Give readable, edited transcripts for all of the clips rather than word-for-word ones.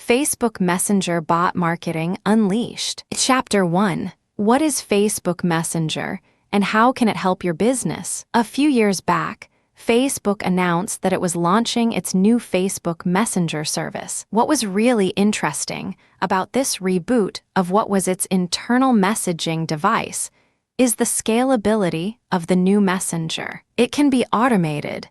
Facebook Messenger Bot Marketing Unleashed. Chapter 1. What is Facebook Messenger, and how can it help your business? A few years back, Facebook announced that it was launching its new Facebook Messenger service. What was really interesting about this reboot of what was its internal messaging device is the scalability of the new messenger. It can be automated,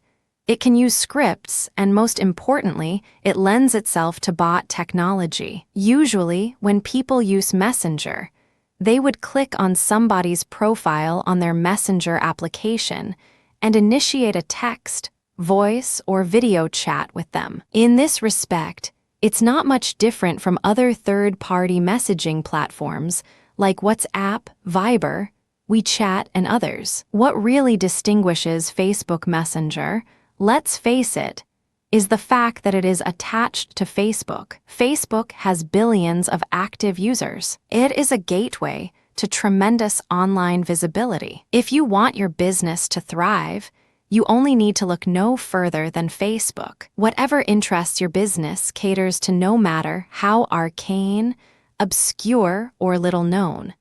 it can use scripts, and most importantly, it lends itself to bot technology. Usually, when people use Messenger, they would click on somebody's profile on their Messenger application and initiate a text, voice, or video chat with them. In this respect, it's not much different from other third-party messaging platforms like WhatsApp, Viber, WeChat, and others. What really distinguishes Facebook Messenger, let's face it, is the fact that it is attached to Facebook. Facebook has billions of active users. It is a gateway to tremendous online visibility. If you want your business to thrive, you only need to look no further than Facebook. Whatever interests your business caters to no matter how arcane, obscure, or little known.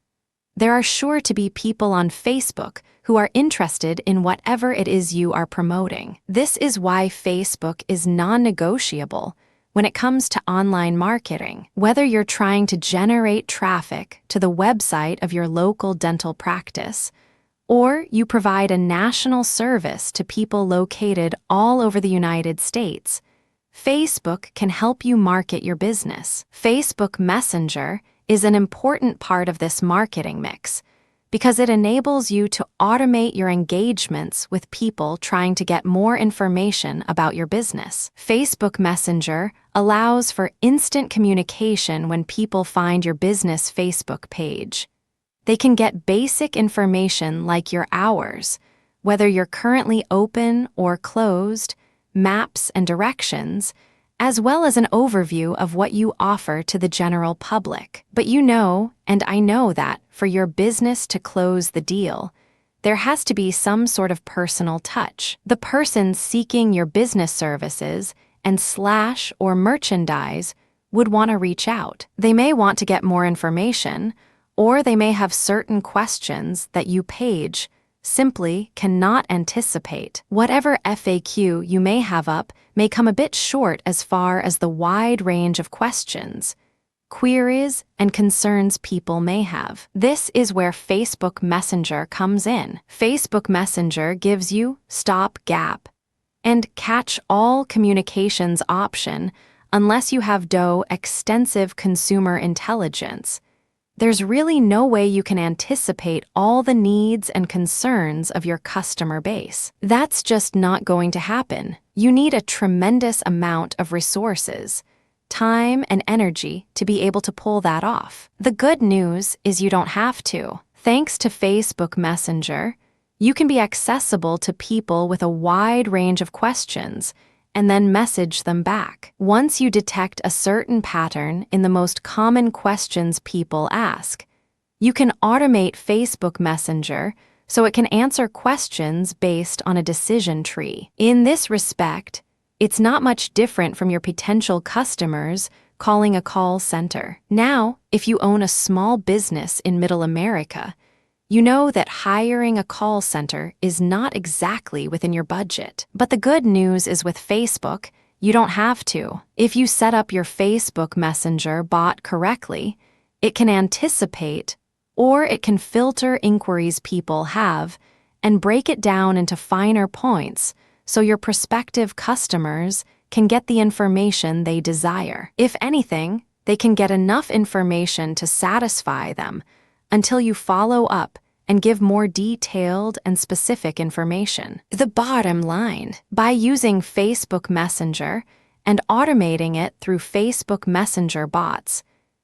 There are sure to be people on Facebook who are interested in whatever it is you are promoting. This is why Facebook is non-negotiable when it comes to online marketing. Whether you're trying to generate traffic to the website of your local dental practice, or you provide a national service to people located all over the United States, Facebook can help you market your business. Facebook Messenger is an important part of this marketing mix because it enables you to automate your engagements with people trying to get more information about your business. Facebook Messenger allows for instant communication when people find your business Facebook page. They can get basic information like your hours, whether you're currently open or closed, maps and directions, as well as an overview of what you offer to the general public. But you know, and I know that, for your business to close the deal, there has to be some sort of personal touch. The person seeking your business services and / or merchandise would want to reach out. They may want to get more information, or they may have certain questions that you page simply cannot anticipate. Whatever FAQ you may have up may come a bit short as far as the wide range of questions, queries, and concerns people may have. This is where Facebook Messenger comes in. Facebook Messenger gives you stop-gap and catch-all communications option unless you have extensive consumer intelligence. There's really no way you can anticipate all the needs and concerns of your customer base. That's just not going to happen. You need a tremendous amount of resources, time, and energy to be able to pull that off. The good news is you don't have to. Thanks to Facebook Messenger, you can be accessible to people with a wide range of questions and then message them back. Once you detect a certain pattern in the most common questions people ask, you can automate Facebook Messenger so it can answer questions based on a decision tree. In this respect, it's not much different from your potential customers calling a call center. Now, if you own a small business in Middle America, you know that hiring a call center is not exactly within your budget. But the good news is with Facebook, you don't have to. If you set up your Facebook Messenger bot correctly, it can anticipate or it can filter inquiries people have and break it down into finer points so your prospective customers can get the information they desire. If anything, they can get enough information to satisfy them until you follow up and give more detailed and specific information. The bottom line, by using Facebook Messenger and automating it through Facebook Messenger bots,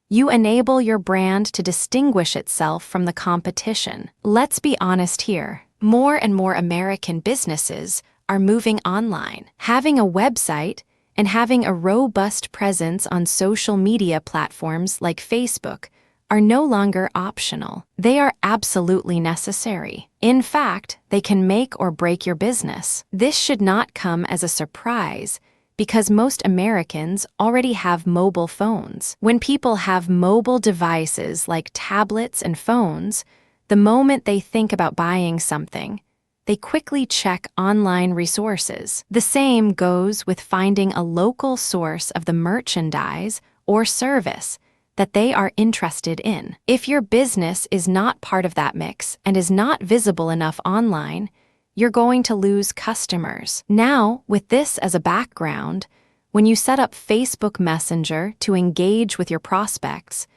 you enable your brand to distinguish itself from the competition. Let's be honest here. More and more American businesses are moving online. Having a website and having a robust presence on social media platforms like Facebook are no longer optional. They are absolutely necessary. In fact, they can make or break your business. This should not come as a surprise because most Americans already have mobile phones. When people have mobile devices like tablets and phones, the moment they think about buying something, they quickly check online resources. The same goes with finding a local source of the merchandise or service that they are interested in. If your business is not part of that mix and is not visible enough online, you're going to lose customers. Now, with this as a background, when you set up Facebook Messenger to engage with your prospects,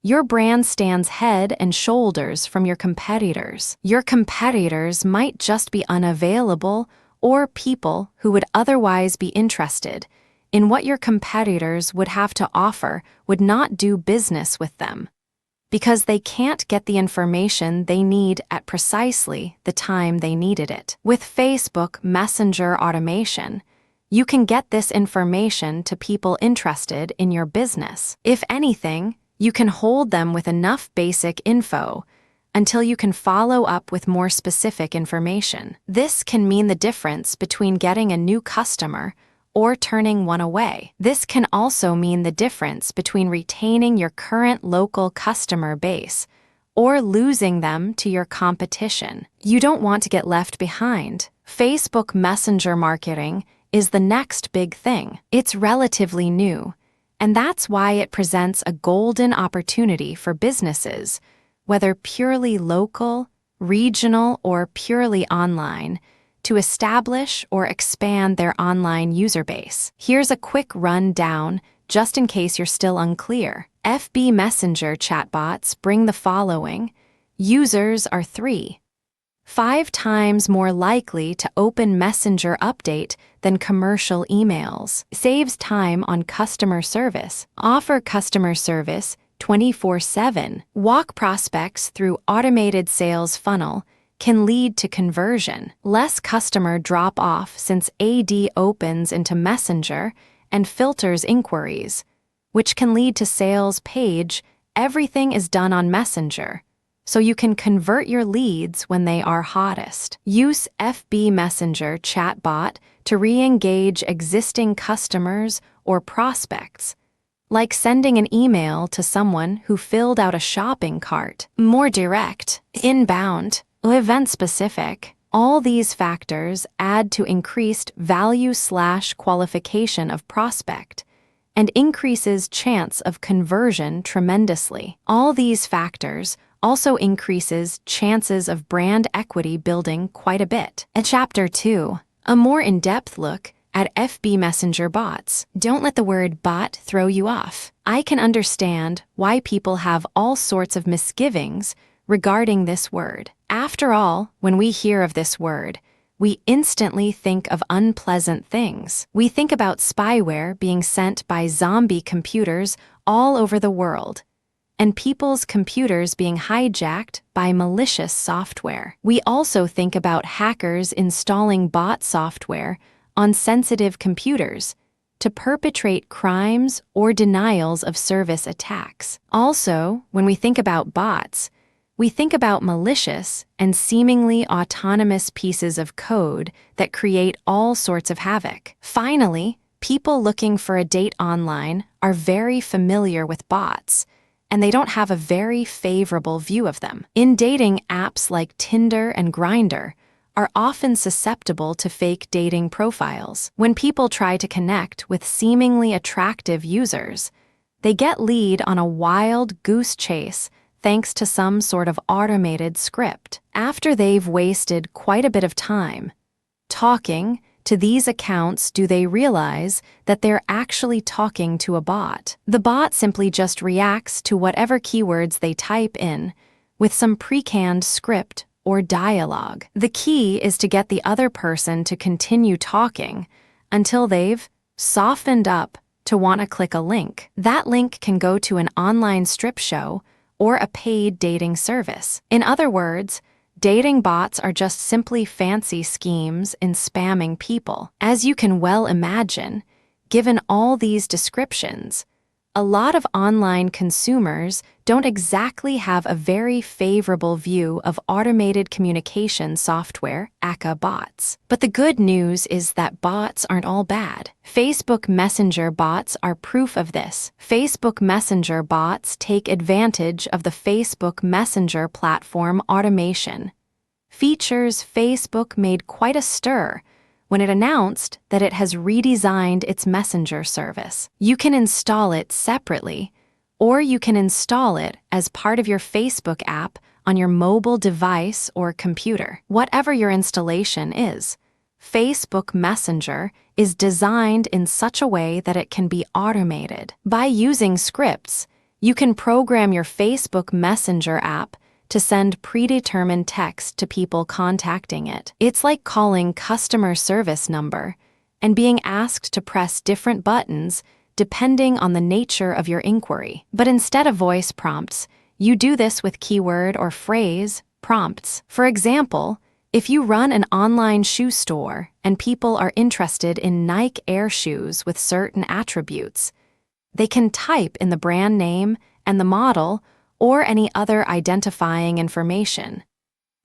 your brand stands head and shoulders from your competitors. Your competitors might just be unavailable, or people who would otherwise be interested in what your competitors would have to offer would not do business with them, because they can't get the information they need at precisely the time they needed it. With Facebook Messenger automation, you can get this information to people interested in your business. If anything, you can hold them with enough basic info until you can follow up with more specific information. This can mean the difference between getting a new customer or turning one away. This can also mean the difference between retaining your current local customer base or losing them to your competition. You don't want to get left behind. Facebook Messenger marketing is the next big thing. It's relatively new, and that's why it presents a golden opportunity for businesses, whether purely local, regional, or purely online, to establish or expand their online user base. Here's a quick rundown, just in case you're still unclear. FB Messenger chatbots bring the following. Users are 5 times more likely to open Messenger update than commercial emails. Saves time on customer service. Offer customer service 24/7. Walk prospects through automated sales funnel can lead to conversion. Less customer drop-off since AD opens into Messenger and filters inquiries, which can lead to sales page. Everything is done on Messenger, so you can convert your leads when they are hottest. Use FB Messenger chatbot to re-engage existing customers or prospects, like sending an email to someone who filled out a shopping cart. More direct, inbound, event-specific. All these factors add to increased value/qualification of prospect and increases chance of conversion tremendously. All these factors also increases chances of brand equity building quite a bit. In Chapter 2, a more in-depth look at FB Messenger bots. Don't let the word bot throw you off. I can understand why people have all sorts of misgivings regarding this word. After all, when we hear of this word, we instantly think of unpleasant things. We think about spyware being sent by zombie computers all over the world, and people's computers being hijacked by malicious software. We also think about hackers installing bot software on sensitive computers to perpetrate crimes or denials of service attacks. Also, when we think about bots, we think about malicious and seemingly autonomous pieces of code that create all sorts of havoc. Finally, people looking for a date online are very familiar with bots, and they don't have a very favorable view of them. In dating apps like Tinder and Grindr are often susceptible to fake dating profiles. When people try to connect with seemingly attractive users, they get lead on a wild goose chase thanks to some sort of automated script. After they've wasted quite a bit of time talking to these accounts, do they realize that they're actually talking to a bot? The bot simply just reacts to whatever keywords they type in with some pre-canned script or dialogue. The key is to get the other person to continue talking until they've softened up to want to click a link. That link can go to an online strip show or a paid dating service. In other words, dating bots are just simply fancy schemes in spamming people. As you can well imagine, given all these descriptions, a lot of online consumers don't exactly have a very favorable view of automated communication software, aka bots. But the good news is that bots aren't all bad. Facebook Messenger bots are proof of this. Facebook Messenger bots take advantage of the Facebook Messenger platform automation. Features Facebook made quite a stir when it announced that it has redesigned its messenger service. You can install it separately, or you can install it as part of your Facebook app on your mobile device or computer. Whatever your installation is, Facebook Messenger is designed in such a way that it can be automated. By using scripts, you can program your Facebook Messenger app to send predetermined text to people contacting it. It's like calling customer service number and being asked to press different buttons depending on the nature of your inquiry. But instead of voice prompts, you do this with keyword or phrase prompts. For example, if you run an online shoe store and people are interested in Nike Air shoes with certain attributes, they can type in the brand name and the model or any other identifying information.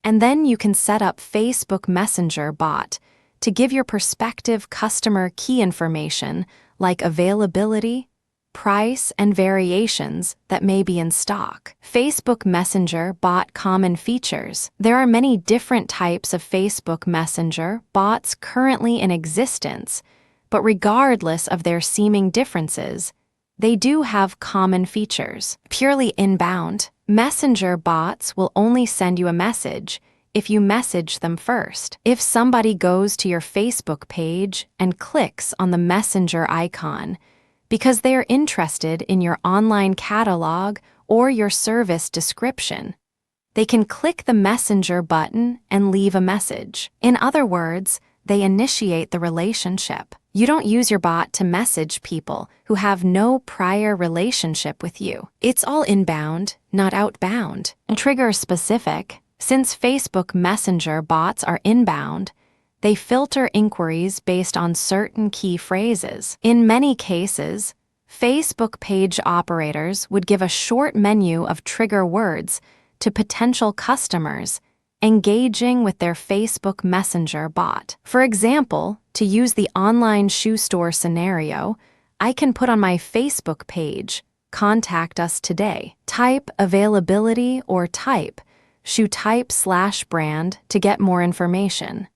And then you can set up Facebook Messenger bot to give your prospective customer key information like availability, price, and variations that may be in stock. Facebook Messenger bot common features. There are many different types of Facebook Messenger bots currently in existence, but regardless of their seeming differences, they do have common features. Purely inbound, messenger bots will only send you a message if you message them first. If somebody goes to your Facebook page and clicks on the messenger icon because they are interested in your online catalog or your service description, they can click the messenger button and leave a message. In other words, they initiate the relationship. You don't use your bot to message people who have no prior relationship with you. It's all inbound, not outbound. Trigger specific. Since Facebook Messenger bots are inbound, they filter inquiries based on certain key phrases. In many cases, Facebook page operators would give a short menu of trigger words to potential customers engaging with their Facebook Messenger bot. For example, to use the online shoe store scenario, I can put on my Facebook page, "Contact us today." Type availability or type shoe type/brand to get more information.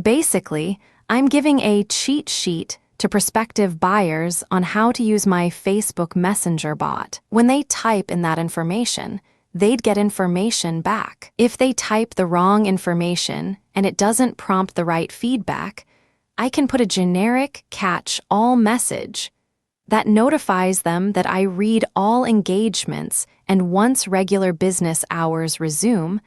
Basically, I'm giving a cheat sheet to prospective buyers on how to use my Facebook Messenger bot. When they type in that information, they'd get information back. If they type the wrong information and it doesn't prompt the right feedback, I can put a generic catch-all message that notifies them that I read all engagements, and once regular business hours resume,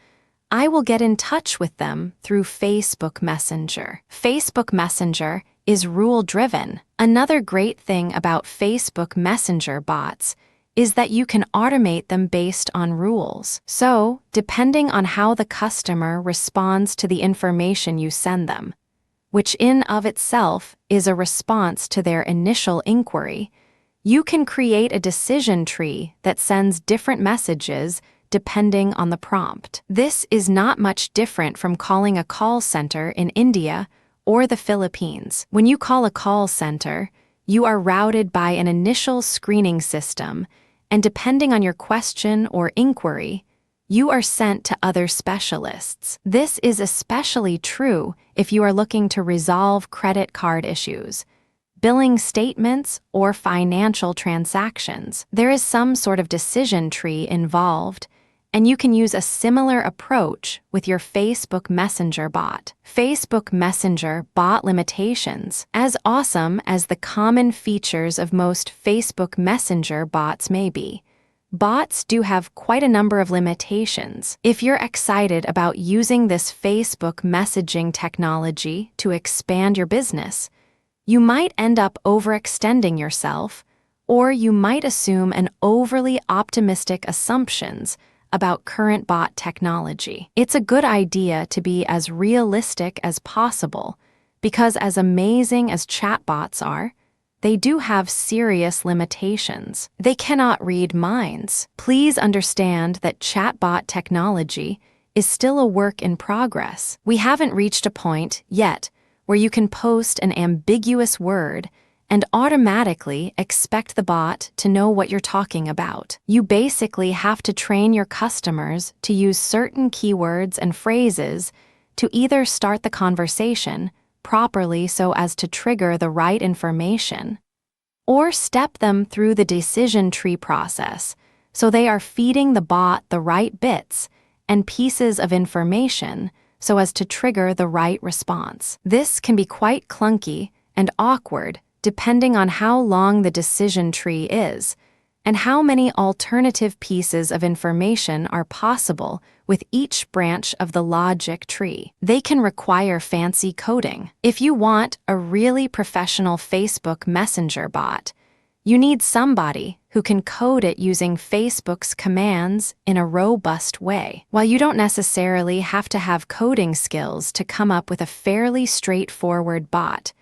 I will get in touch with them through Facebook Messenger. Facebook Messenger is rule-driven. Another great thing about Facebook Messenger bots is that you can automate them based on rules. So, depending on how the customer responds to the information you send them, which in of itself is a response to their initial inquiry, you can create a decision tree that sends different messages depending on the prompt. This is not much different from calling a call center in India or the Philippines. When you call a call center, you are routed by an initial screening system, and depending on your question or inquiry, you are sent to other specialists. This is especially true if you are looking to resolve credit card issues, billing statements, or financial transactions. There is some sort of decision tree involved, and you can use a similar approach with your Facebook Messenger bot. Facebook Messenger bot limitations. As awesome as the common features of most Facebook Messenger bots may be, bots do have quite a number of limitations. If you're excited about using this Facebook messaging technology to expand your business, you might end up overextending yourself, or you might assume an overly optimistic assumptions about current bot technology. It's a good idea to be as realistic as possible because as amazing as chatbots are, they do have serious limitations. They cannot read minds. Please understand that chatbot technology is still a work in progress. We haven't reached a point yet where you can post an ambiguous word and automatically expect the bot to know what you're talking about. You basically have to train your customers to use certain keywords and phrases to either start the conversation properly so as to trigger the right information, or step them through the decision tree process so they are feeding the bot the right bits and pieces of information so as to trigger the right response. This can be quite clunky and awkward depending on how long the decision tree is and how many alternative pieces of information are possible with each branch of the logic tree. They can require fancy coding. If you want a really professional Facebook Messenger bot, you need somebody who can code it using Facebook's commands in a robust way. While you don't necessarily have to have coding skills to come up with a fairly straightforward bot,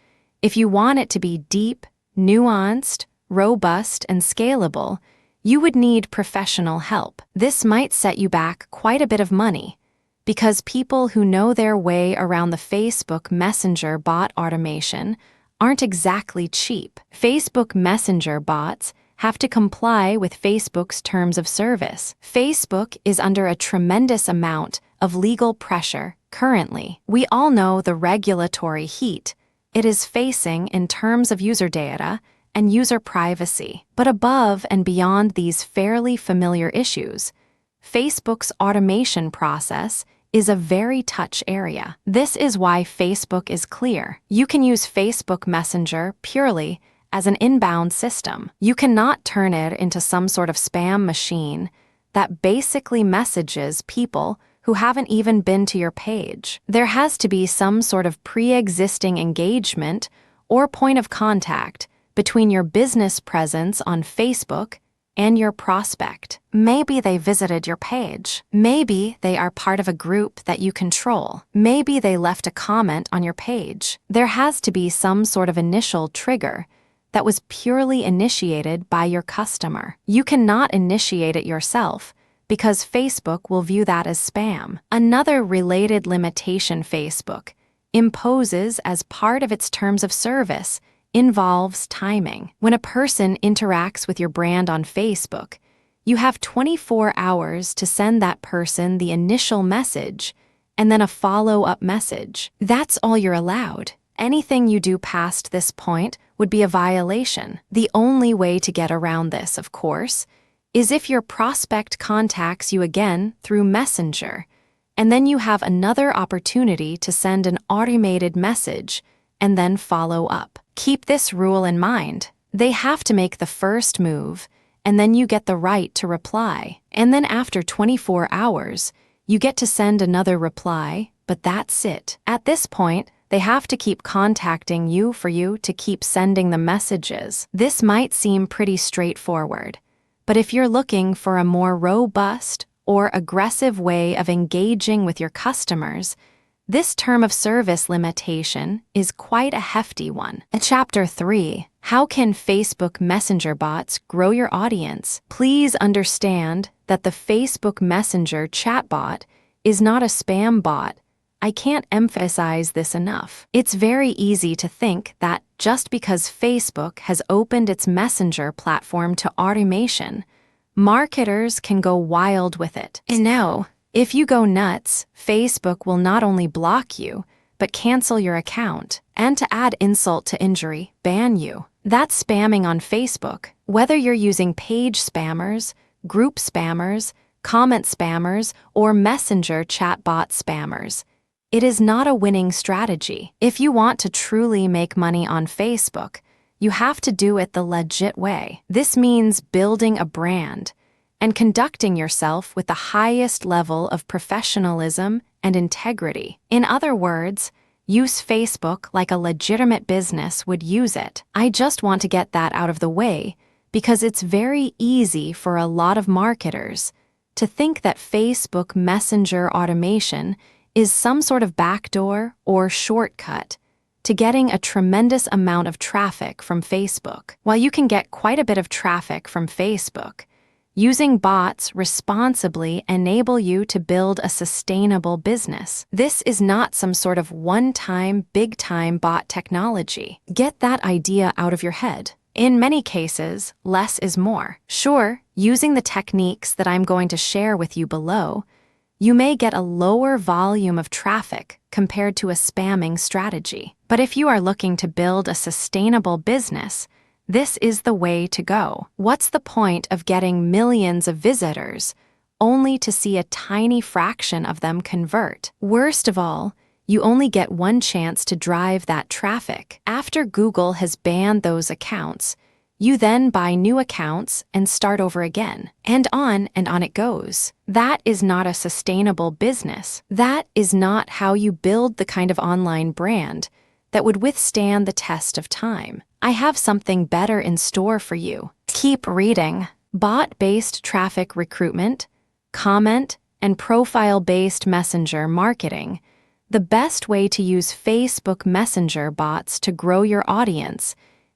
if you want it to be deep, nuanced, robust, and scalable, you would need professional help. This might set you back quite a bit of money, because people who know their way around the Facebook Messenger bot automation aren't exactly cheap. Facebook Messenger bots have to comply with Facebook's terms of service. Facebook is under a tremendous amount of legal pressure currently. We all know the regulatory heat it is facing in terms of user data and user privacy. But above and beyond these fairly familiar issues, Facebook's automation process is a very touch area. This is why Facebook is clear. You can use Facebook Messenger purely as an inbound system. You cannot turn it into some sort of spam machine that basically messages people who haven't even been to your page. There has to be some sort of pre-existing engagement or point of contact between your business presence on Facebook and your prospect. Maybe they visited your page. Maybe they are part of a group that you control. Maybe they left a comment on your page. There has to be some sort of initial trigger that was purely initiated by your customer. You cannot initiate it yourself because Facebook will view that as spam. Another related limitation Facebook imposes as part of its terms of service involves timing. When a person interacts with your brand on Facebook, you have 24 hours to send that person the initial message and then a follow-up message. That's all you're allowed. Anything you do past this point would be a violation. The only way to get around this, of course, is if your prospect contacts you again through Messenger, and then you have another opportunity to send an automated message and then follow up. Keep this rule in mind. They have to make the first move, and then you get the right to reply. And then after 24 hours, you get to send another reply, but that's it. At this point, they have to keep contacting you for you to keep sending the messages. This might seem pretty straightforward, but if you're looking for a more robust or aggressive way of engaging with your customers, this term of service limitation is quite a hefty one. Chapter 3. How can Facebook Messenger bots grow your audience? Please understand that the Facebook Messenger chatbot is not a spam bot. I can't emphasize this enough. It's very easy to think that just because Facebook has opened its Messenger platform to automation, marketers can go wild with it. And no, if you go nuts, Facebook will not only block you, but cancel your account, and to add insult to injury, ban you. That's spamming on Facebook. Whether you're using page spammers, group spammers, comment spammers, or Messenger chatbot spammers, it is not a winning strategy. If you want to truly make money on Facebook, you have to do it the legit way. This means building a brand and conducting yourself with the highest level of professionalism and integrity. In other words, use Facebook like a legitimate business would use it. I just want to get that out of the way because it's very easy for a lot of marketers to think that Facebook Messenger automation is some sort of backdoor or shortcut to getting a tremendous amount of traffic from Facebook. While you can get quite a bit of traffic from Facebook, using bots responsibly enable you to build a sustainable business. This is not some sort of one-time, big-time bot technology. Get that idea out of your head. In many cases, less is more. Sure, using the techniques that I'm going to share with you below, you may get a lower volume of traffic compared to a spamming strategy. But if you are looking to build a sustainable business, this is the way to go. What's the point of getting millions of visitors only to see a tiny fraction of them convert? Worst of all, you only get one chance to drive that traffic. After Google has banned those accounts, you then buy new accounts and start over again. And on it goes. That is not a sustainable business. That is not how you build the kind of online brand that would withstand the test of time. I have something better in store for you. Keep reading. Bot-based traffic recruitment, comment, and profile-based messenger marketing. The best way to use Facebook Messenger bots to grow your audience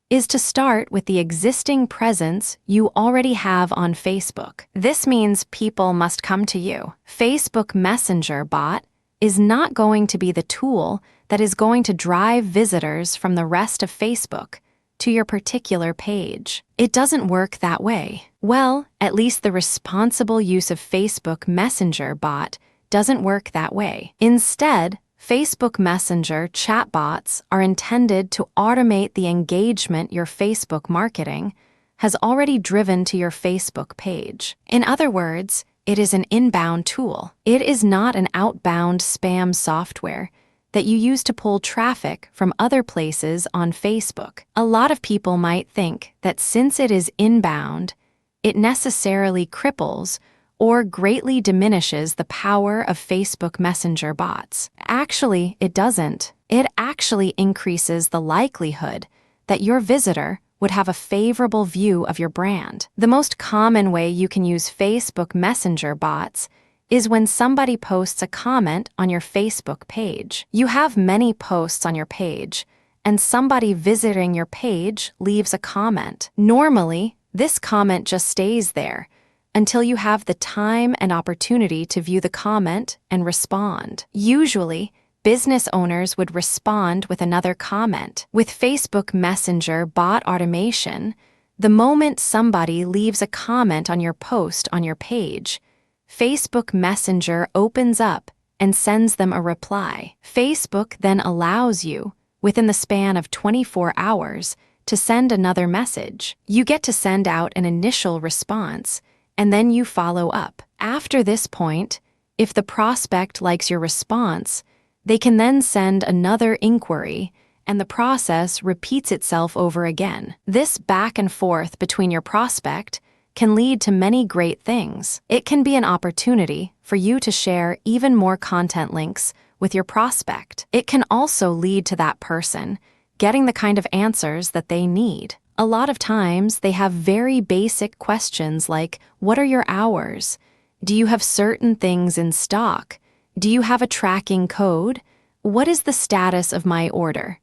is to start with the existing presence you already have on Facebook. This means people must come to you. Facebook Messenger bot is not going to be the tool that is going to drive visitors from the rest of Facebook to your particular page. It doesn't work that way. Well, at least the responsible use of Facebook Messenger bot doesn't work that way. Instead, Facebook Messenger chatbots are intended to automate the engagement your Facebook marketing has already driven to your Facebook page. In other words, it is an inbound tool. It is not an outbound spam software that you use to pull traffic from other places on Facebook. A lot of people might think that since it is inbound, it necessarily cripples or greatly diminishes the power of Facebook Messenger bots. Actually, it doesn't. It actually increases the likelihood that your visitor would have a favorable view of your brand. The most common way you can use Facebook Messenger bots is when somebody posts a comment on your Facebook page. You have many posts on your page, and somebody visiting your page leaves a comment. Normally, this comment just stays there until you have the time and opportunity to view the comment and respond. Usually, business owners would respond with another comment. With Facebook Messenger bot automation, the moment somebody leaves a comment on your post on your page, Facebook Messenger opens up and sends them a reply. Facebook then allows you, within the span of 24 hours, to send another message. You get to send out an initial response, and then you follow up. After this point, if the prospect likes your response, they can then send another inquiry, and the process repeats itself over again. This back and forth between your prospect can lead to many great things. It can be an opportunity for you to share even more content links with your prospect. It can also lead to that person getting the kind of answers that they need. A lot of times, they have very basic questions like, what are your hours? Do you have certain things in stock? Do you have a tracking code? What is the status of my order?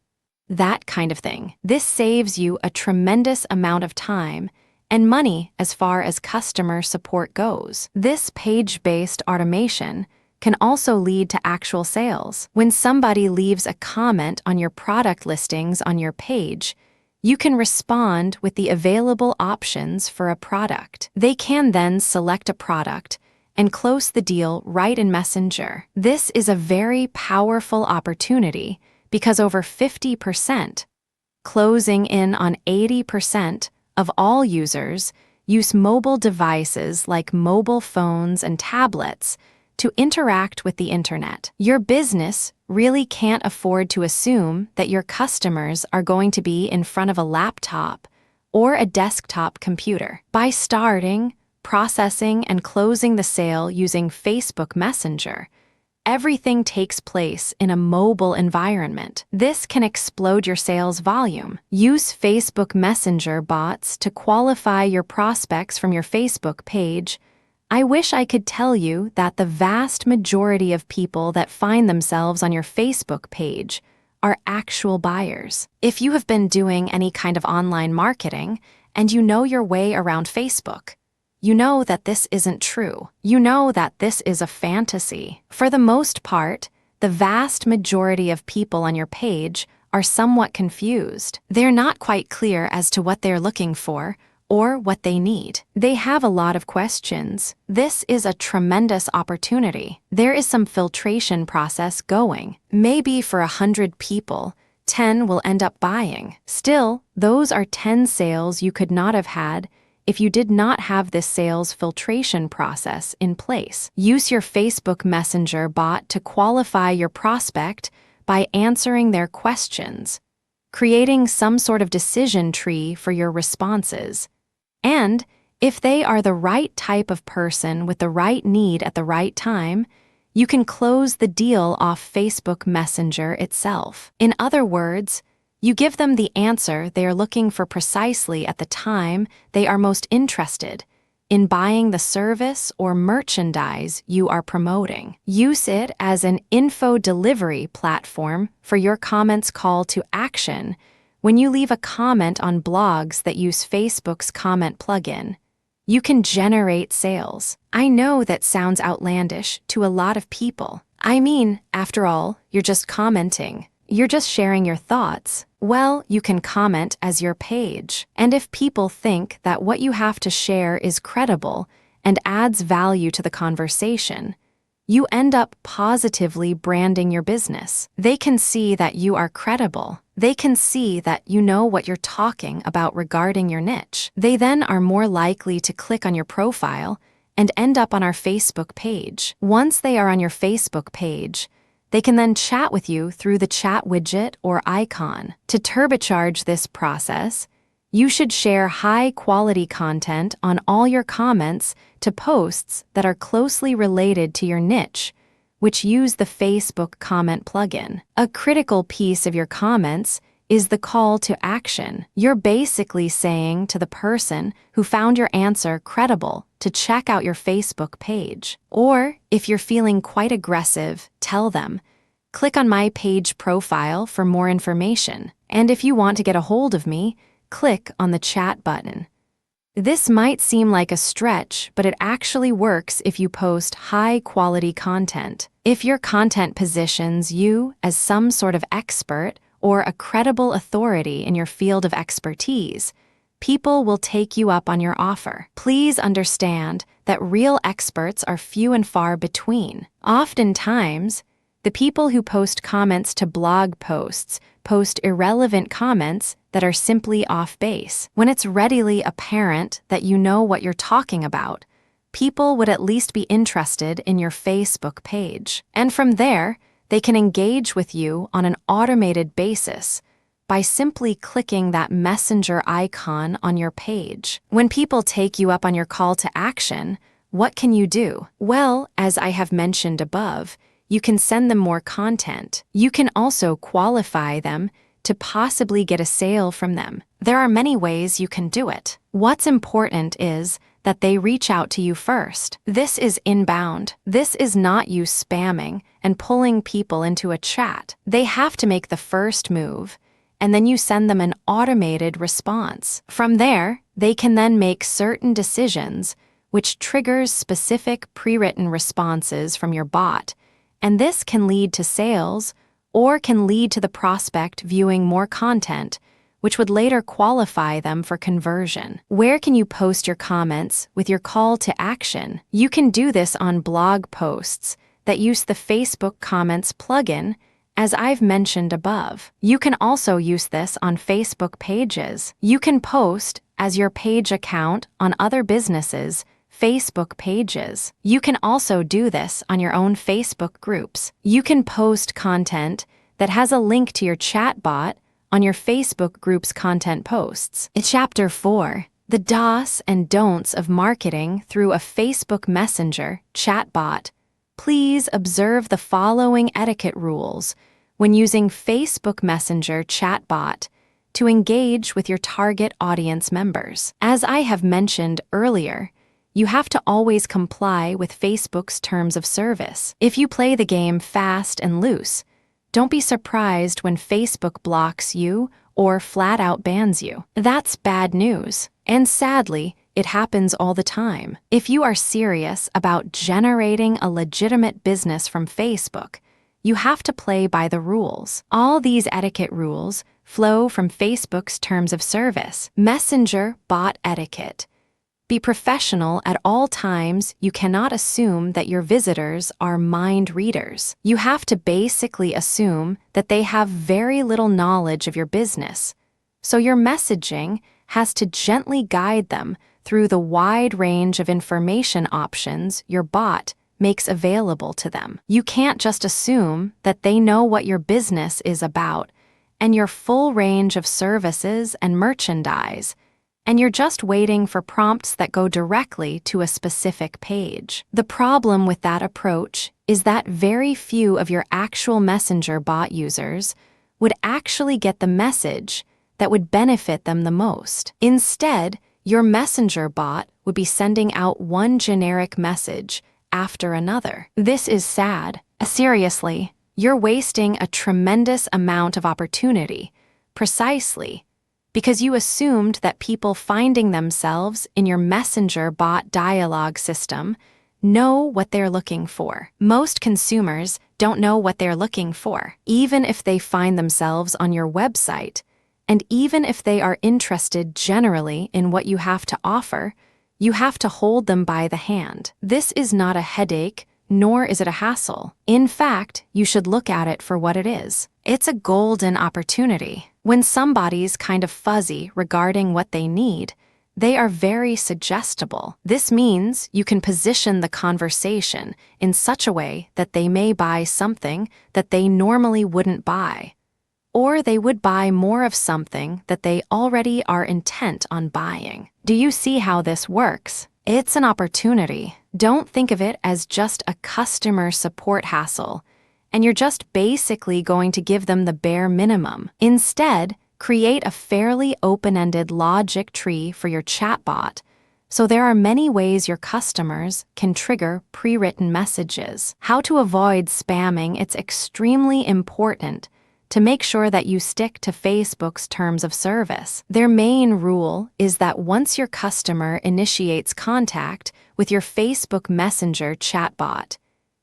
That kind of thing. This saves you a tremendous amount of time and money as far as customer support goes. This page-based automation can also lead to actual sales. When somebody leaves a comment on your product listings on your page, you can respond with the available options for a product. They can then select a product and close the deal right in Messenger. This is a very powerful opportunity because over 50%, closing in on 80%, of all users use mobile devices like mobile phones and tablets to interact with the internet. Your business really can't afford to assume that your customers are going to be in front of a laptop or a desktop computer. By starting, processing, and closing the sale using Facebook Messenger, everything takes place in a mobile environment. This can explode your sales volume. Use Facebook Messenger bots to qualify your prospects from your Facebook page. I wish I could tell you that the vast majority of people that find themselves on your Facebook page are actual buyers. If you have been doing any kind of online marketing and you know your way around Facebook, you know that this isn't true. You know that this is a fantasy. For the most part, the vast majority of people on your page are somewhat confused. They're not quite clear as to what they're looking for or what they need. They have a lot of questions. This is a tremendous opportunity. There is some filtration process going. Maybe for 100 people, 10 will end up buying. Still, those are 10 sales you could not have had if you did not have this sales filtration process in place. Use your Facebook Messenger bot to qualify your prospect by answering their questions, creating some sort of decision tree for your responses. And if they are the right type of person with the right need at the right time, you can close the deal off Facebook Messenger itself. In other words, you give them the answer they are looking for precisely at the time they are most interested in buying the service or merchandise you are promoting. Use it as an info delivery platform for your comments call to action when you leave a comment on blogs that use Facebook's comment plugin. You can generate sales. I know that sounds outlandish to a lot of people. I mean, after all, you're just commenting. You're just sharing your thoughts. Well, you can comment as your page. And if people think that what you have to share is credible and adds value to the conversation, you end up positively branding your business. They can see that you are credible. They can see that you know what you're talking about regarding your niche. They then are more likely to click on your profile and end up on our Facebook page. Once they are on your Facebook page, they can then chat with you through the chat widget or icon. To turbocharge this process, you should share high-quality content on all your comments to posts that are closely related to your niche, which use the Facebook comment plugin. A critical piece of your comments is the call to action. You're basically saying to the person who found your answer credible to check out your Facebook page. Or, if you're feeling quite aggressive, tell them, click on my page profile for more information. And if you want to get a hold of me, click on the chat button. This might seem like a stretch, but it actually works if you post high-quality content. If your content positions you as some sort of expert or a credible authority in your field of expertise, people will take you up on your offer. Please understand that real experts are few and far between. Oftentimes, the people who post comments to blog posts post irrelevant comments that are simply off base. When it's readily apparent that you know what you're talking about, people would at least be interested in your Facebook page. And from there, they can engage with you on an automated basis by simply clicking that messenger icon on your page. When people take you up on your call to action, what can you do? Well, as I have mentioned above, you can send them more content. You can also qualify them to possibly get a sale from them. There are many ways you can do it. What's important is that they reach out to you first. This is inbound. This is not you spamming and pulling people into a chat. They have to make the first move, and then you send them an automated response. From there, they can then make certain decisions, which triggers specific pre-written responses from your bot, and this can lead to sales or can lead to the prospect viewing more content, which would later qualify them for conversion. Where can you post your comments with your call to action? You can do this on blog posts that use the Facebook Comments plugin, as I've mentioned above. You can also use this on Facebook pages. You can post as your page account on other businesses' Facebook pages. You can also do this on your own Facebook groups. You can post content that has a link to your chatbot on your Facebook group's content posts. In Chapter 4, the do's and don'ts of marketing through a Facebook Messenger chatbot, please observe the following etiquette rules when using Facebook Messenger chatbot to engage with your target audience members. As I have mentioned earlier, you have to always comply with Facebook's terms of service. If you play the game fast and loose, Don't be surprised when Facebook blocks you or flat out bans you. That's bad news. And sadly, it happens all the time. If you are serious about generating a legitimate business from Facebook, you have to play by the rules. All these etiquette rules flow from Facebook's terms of service. Messenger bot etiquette. Be professional at all times. You cannot assume that your visitors are mind readers. You have to basically assume that they have very little knowledge of your business. So your messaging has to gently guide them through the wide range of information options your bot makes available to them. You can't just assume that they know what your business is about and your full range of services and merchandise, and you're just waiting for prompts that go directly to a specific page. The problem with that approach is that very few of your actual Messenger bot users would actually get the message that would benefit them the most. Instead, your Messenger bot would be sending out one generic message after another. This is sad. Seriously, you're wasting a tremendous amount of opportunity, precisely because you assumed that people finding themselves in your Messenger bot dialogue system know what they're looking for. Most consumers don't know what they're looking for, even if they find themselves on your website, and even if they are interested generally in what you have to offer, you have to hold them by the hand. This is not a headache, nor is it a hassle. In fact, you should look at it for what it is. It's a golden opportunity. When somebody's kind of fuzzy regarding what they need, they are very suggestible. This means you can position the conversation in such a way that they may buy something that they normally wouldn't buy, or they would buy more of something that they already are intent on buying. Do you see how this works? It's an opportunity. Don't think of it as just a customer support hassle, and you're just basically going to give them the bare minimum. Instead, create a fairly open-ended logic tree for your chatbot, so there are many ways your customers can trigger pre-written messages. How to avoid spamming. It's extremely important to make sure that you stick to Facebook's terms of service. Their main rule is that once your customer initiates contact with your Facebook Messenger chatbot,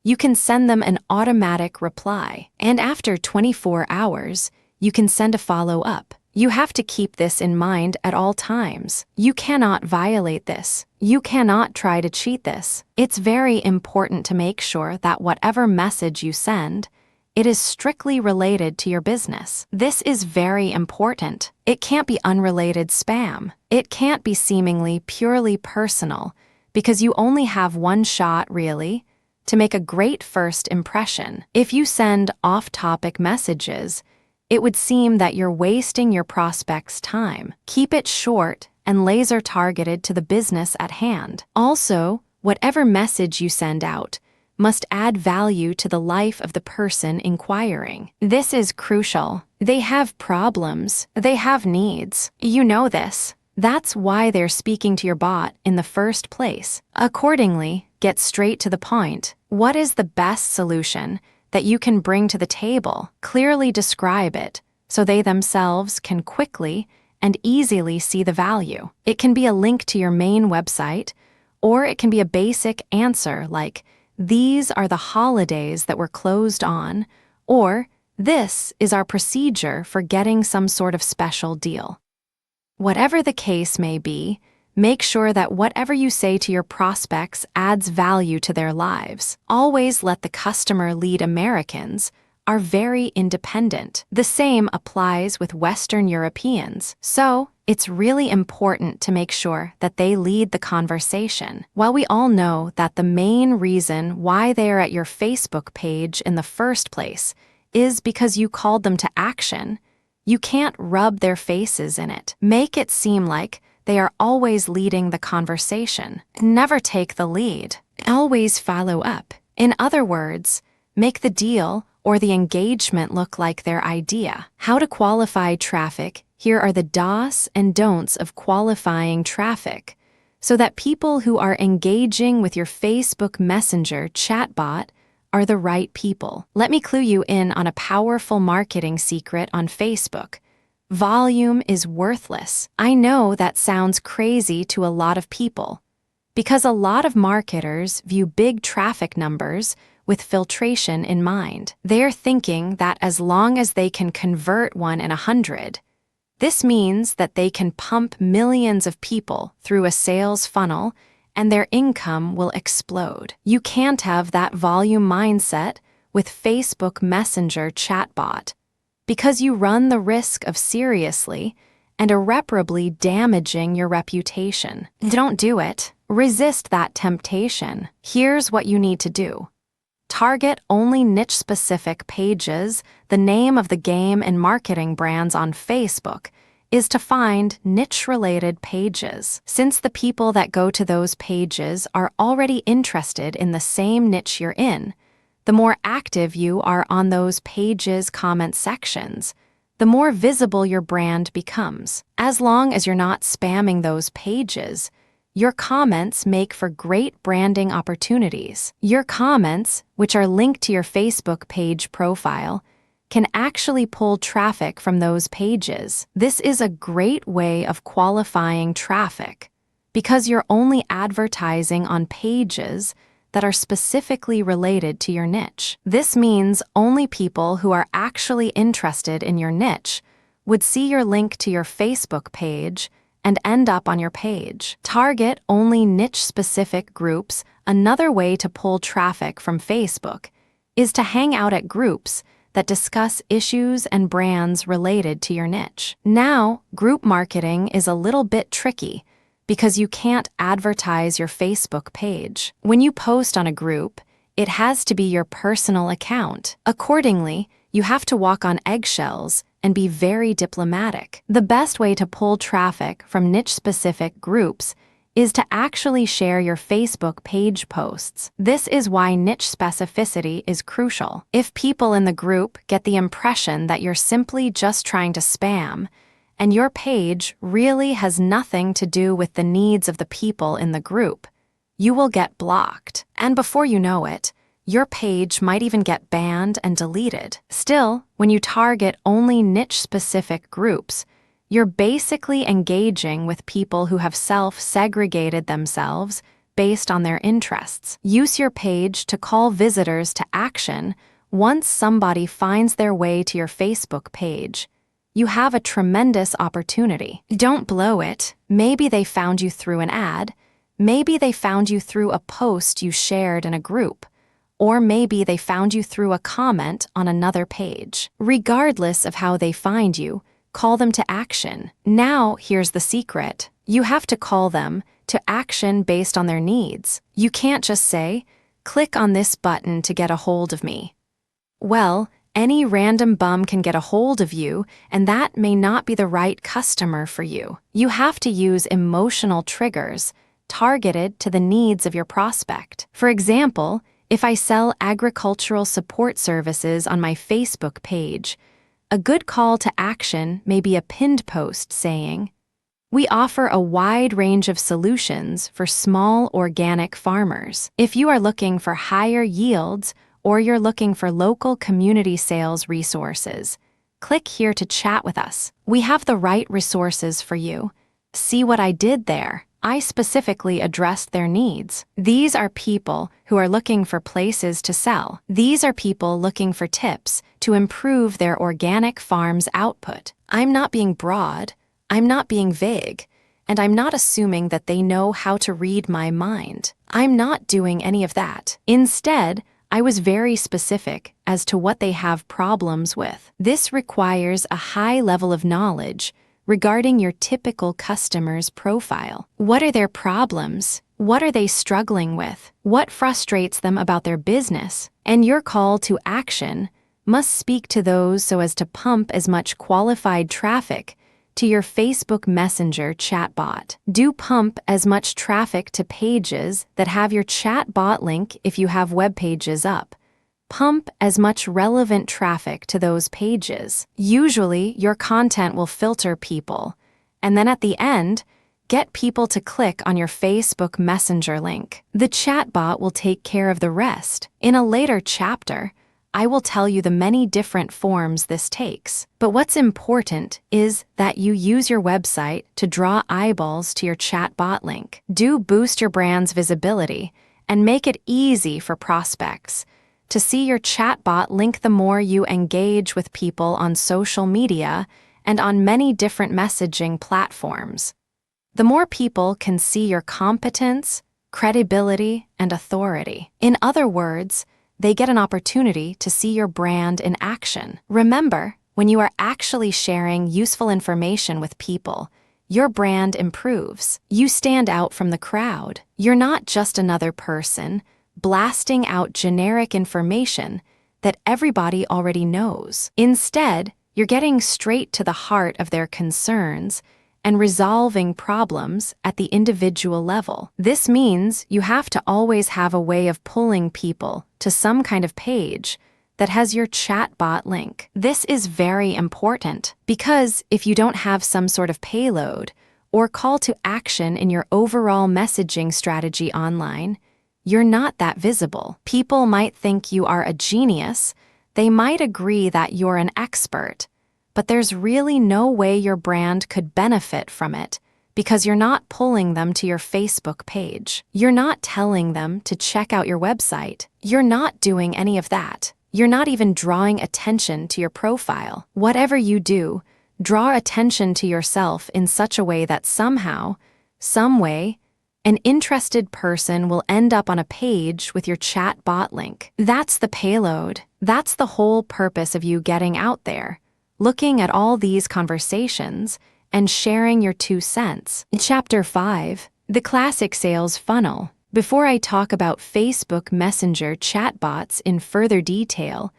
you can send them an automatic reply, and after 24 hours, you can send a follow-up. You have to keep this in mind at all times. You cannot violate this. You cannot try to cheat this. It's very important to make sure that whatever message you send, it is strictly related to your business. This is very important. It can't be unrelated spam. It can't be seemingly purely personal, because you only have one shot, really, to make a great first impression. If you send off-topic messages, it would seem that you're wasting your prospect's time. Keep it short and laser-targeted to the business at hand. Also, whatever message you send out must add value to the life of the person inquiring. This is crucial. They have problems. They have needs. You know this. That's why they're speaking to your bot in the first place. Accordingly, get straight to the point. What is the best solution that you can bring to the table? Clearly describe it so they themselves can quickly and easily see the value. It can be a link to your main website, or it can be a basic answer like, "These are the holidays that we're closed on," or "This is our procedure for getting some sort of special deal." Whatever the case may be, make sure that whatever you say to your prospects adds value to their lives. Always let the customer lead. Americans are very independent. The same applies with Western Europeans. So, it's really important to make sure that they lead the conversation. While we all know that the main reason why they are at your Facebook page in the first place is because you called them to action, you can't rub their faces in it. Make it seem like they are always leading the conversation. Never take the lead. Always follow up. In other words, make the deal or the engagement look like their idea. How to qualify traffic. Here are the do's and don'ts of qualifying traffic, so that people who are engaging with your Facebook Messenger chatbot are the right people. Let me clue you in on a powerful marketing secret on Facebook. Volume is worthless. I know that sounds crazy to a lot of people, because a lot of marketers view big traffic numbers with filtration in mind. They're thinking that as long as they can convert 1 in 100, this means that they can pump millions of people through a sales funnel and their income will explode. You can't have that volume mindset with Facebook Messenger chatbot, because you run the risk of seriously and irreparably damaging your reputation. Don't do it. Resist that temptation. Here's what you need to do. Target only niche-specific pages. The name of the game in marketing brands on Facebook is to find niche-related pages. Since the people that go to those pages are already interested in the same niche you're in, the more active you are on those pages' comment sections, the more visible your brand becomes. As long as you're not spamming those pages, your comments make for great branding opportunities. Your comments, which are linked to your Facebook page profile, can actually pull traffic from those pages. This is a great way of qualifying traffic, because you're only advertising on pages that are specifically related to your niche. This means only people who are actually interested in your niche would see your link to your Facebook page and end up on your page. Target only niche-specific groups. Another way to pull traffic from Facebook is to hang out at groups that discuss issues and brands related to your niche. Now, group marketing is a little bit tricky because you can't advertise your Facebook page. When you post on a group, it has to be your personal account. Accordingly, you have to walk on eggshells and be very diplomatic. The best way to pull traffic from niche-specific groups is to actually share your Facebook page posts. This is why niche specificity is crucial. If people in the group get the impression that you're simply just trying to spam, and your page really has nothing to do with the needs of the people in the group, you will get blocked. And before you know it, your page might even get banned and deleted. Still, when you target only niche-specific groups, you're basically engaging with people who have self-segregated themselves based on their interests. Use your page to call visitors to action. Once somebody finds their way to your Facebook page, you have a tremendous opportunity. Don't blow it. Maybe they found you through an ad. Maybe they found you through a post you shared in a group. Or maybe they found you through a comment on another page. Regardless of how they find you, call them to action. Now, here's the secret. You have to call them to action based on their needs. You can't just say, "Click on this button to get a hold of me." Well, any random bum can get a hold of you, and that may not be the right customer for you. You have to use emotional triggers targeted to the needs of your prospect. For example, if I sell agricultural support services on my Facebook page, a good call to action may be a pinned post saying, "We offer a wide range of solutions for small organic farmers. If you are looking for higher yields or you're looking for local community sales resources, click here to chat with us. We have the right resources for you. See what I did there? I specifically addressed their needs." These are people who are looking for places to sell. These are people looking for tips to improve their organic farm's output. I'm not being broad, I'm not being vague, and I'm not assuming that they know how to read my mind. I'm not doing any of that. Instead, I was very specific as to what they have problems with. This requires a high level of knowledge regarding your typical customer's profile. What are their problems? What are they struggling with? What frustrates them about their business? And your call to action must speak to those so as to pump as much qualified traffic to your Facebook Messenger chatbot. Do pump as much traffic to pages that have your chatbot link if you have web pages up. Pump as much relevant traffic to those pages. Usually, your content will filter people, and then at the end, Get people to click on your Facebook Messenger link. The chatbot will take care of the rest. In a later chapter, I will tell you the many different forms this takes. But what's important is that you use your website to draw eyeballs to your chatbot link. Do boost your brand's visibility and make it easy for prospects to see your chatbot link. The more you engage with people on social media and on many different messaging platforms, the more people can see your competence, credibility, and authority. In other words, they get an opportunity to see your brand in action. Remember, when you are actually sharing useful information with people, your brand improves. You stand out from the crowd. You're not just another person blasting out generic information that everybody already knows. Instead, you're getting straight to the heart of their concerns and resolving problems at the individual level. This means you have to always have a way of pulling people to some kind of page that has your chatbot link. This is very important because if you don't have some sort of payload or call to action in your overall messaging strategy online, you're not that visible. People might think you are a genius. They might agree that you're an expert, but there's really no way your brand could benefit from it because you're not pulling them to your Facebook page. You're not telling them to check out your website. You're not doing any of that. You're not even drawing attention to your profile. Whatever you do, draw attention to yourself in such a way that somehow, some way, an interested person will end up on a page with your chatbot link. That's the payload. That's the whole purpose of you getting out there, looking at all these conversations and sharing your 2 cents. Chapter 5, the classic sales funnel. Before I talk about Facebook Messenger chatbots in further detail,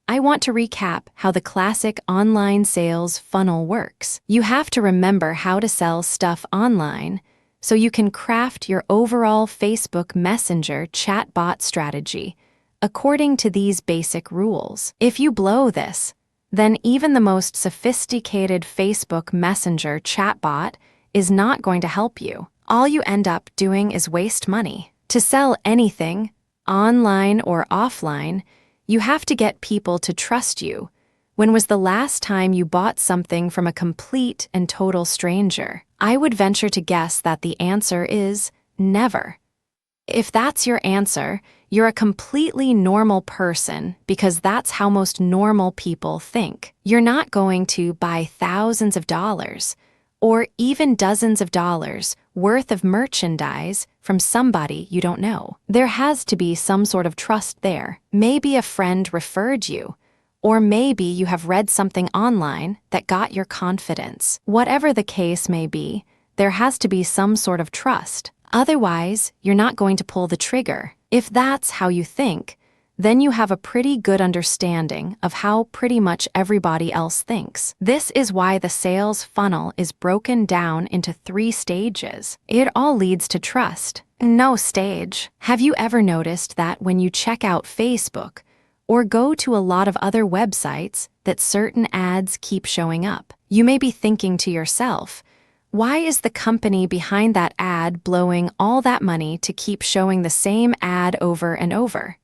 I want to recap how the classic online sales funnel works. You have to remember how to sell stuff online so you can craft your overall Facebook Messenger chatbot strategy according to these basic rules. If you blow this, then even the most sophisticated Facebook Messenger chatbot is not going to help you. All you end up doing is waste money. To sell anything, online or offline, you have to get people to trust you. When was the last time you bought something from a complete and total stranger? I would venture to guess that the answer is never. If that's your answer, you're a completely normal person because that's how most normal people think. You're not going to buy thousands of dollars or even dozens of dollars worth of merchandise from somebody you don't know. There has to be some sort of trust there. Maybe a friend referred you, or maybe you have read something online that got your confidence. Whatever the case may be, there has to be some sort of trust. Otherwise, you're not going to pull the trigger. If that's how you think, then you have a pretty good understanding of how pretty much everybody else thinks. This is why the sales funnel is broken down into 3 stages. It all leads to trust. No stage. Have you ever noticed that when you check out Facebook or go to a lot of other websites that certain ads keep showing up? You may be thinking to yourself, why is the company behind that ad blowing all that money to keep showing the same ad over and over?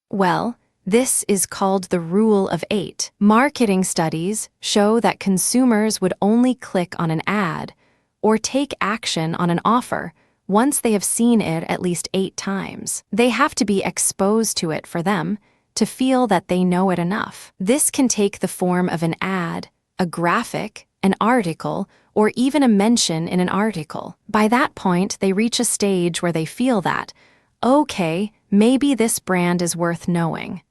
Well, this is called the Rule of 8. Marketing studies show that consumers would only click on an ad or take action on an offer once they have seen it at least 8 times. They have to be exposed to it for them to feel that they know it enough. This can take the form of an ad, a graphic, an article, or even a mention in an article. By that point, they reach a stage where they feel that, okay, maybe this brand is worth knowing.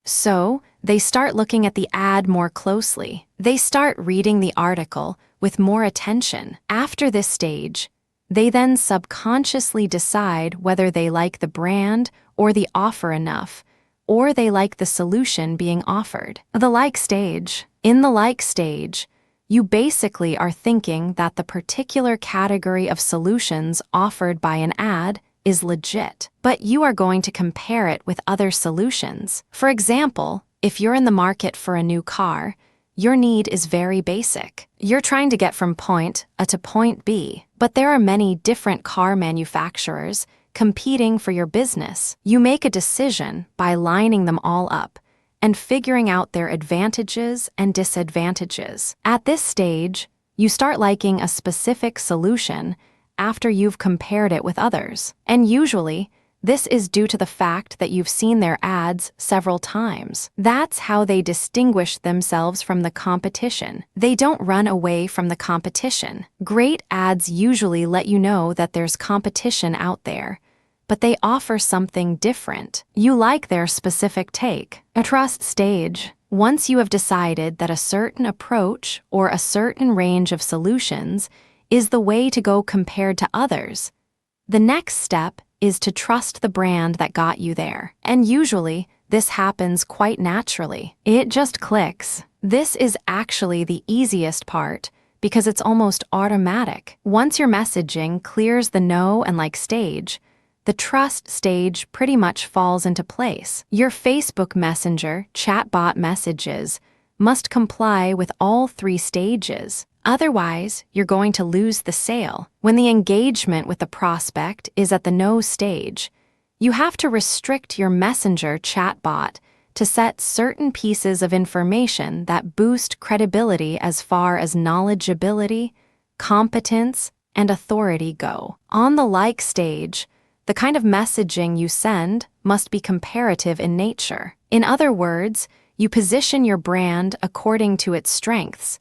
So, they start looking at the ad more closely. They start reading the article with more attention. After this stage, they then subconsciously decide whether they like the brand or the offer enough, or they like the solution being offered. The like stage. In the like stage, you basically are thinking that the particular category of solutions offered by an ad is legit, but you are going to compare it with other solutions. For example, if you're in the market for a new car, your need is very basic. You're trying to get from point A to point B. But there are many different car manufacturers competing for your business. You make a decision by lining them all up and figuring out their advantages and disadvantages. At this stage, you start liking a specific solution after you've compared it with others. And usually, this is due to the fact that you've seen their ads several times. That's how they distinguish themselves from the competition. They don't run away from the competition. Great ads usually let you know that there's competition out there, but they offer something different. You like their specific take. A trust stage. Once you have decided that a certain approach or a certain range of solutions is the way to go compared to others, the next step is to trust the brand that got you there. And usually, this happens quite naturally. It just clicks. This is actually the easiest part because it's almost automatic. Once your messaging clears the know and like stage, the trust stage pretty much falls into place. Your Facebook Messenger chatbot messages must comply with all 3 stages. Otherwise, you're going to lose the sale. When the engagement with the prospect is at the no stage, you have to restrict your Messenger chatbot to set certain pieces of information that boost credibility as far as knowledgeability, competence, and authority go. On the like stage, the kind of messaging you send must be comparative in nature. In other words, you position your brand according to its strengths,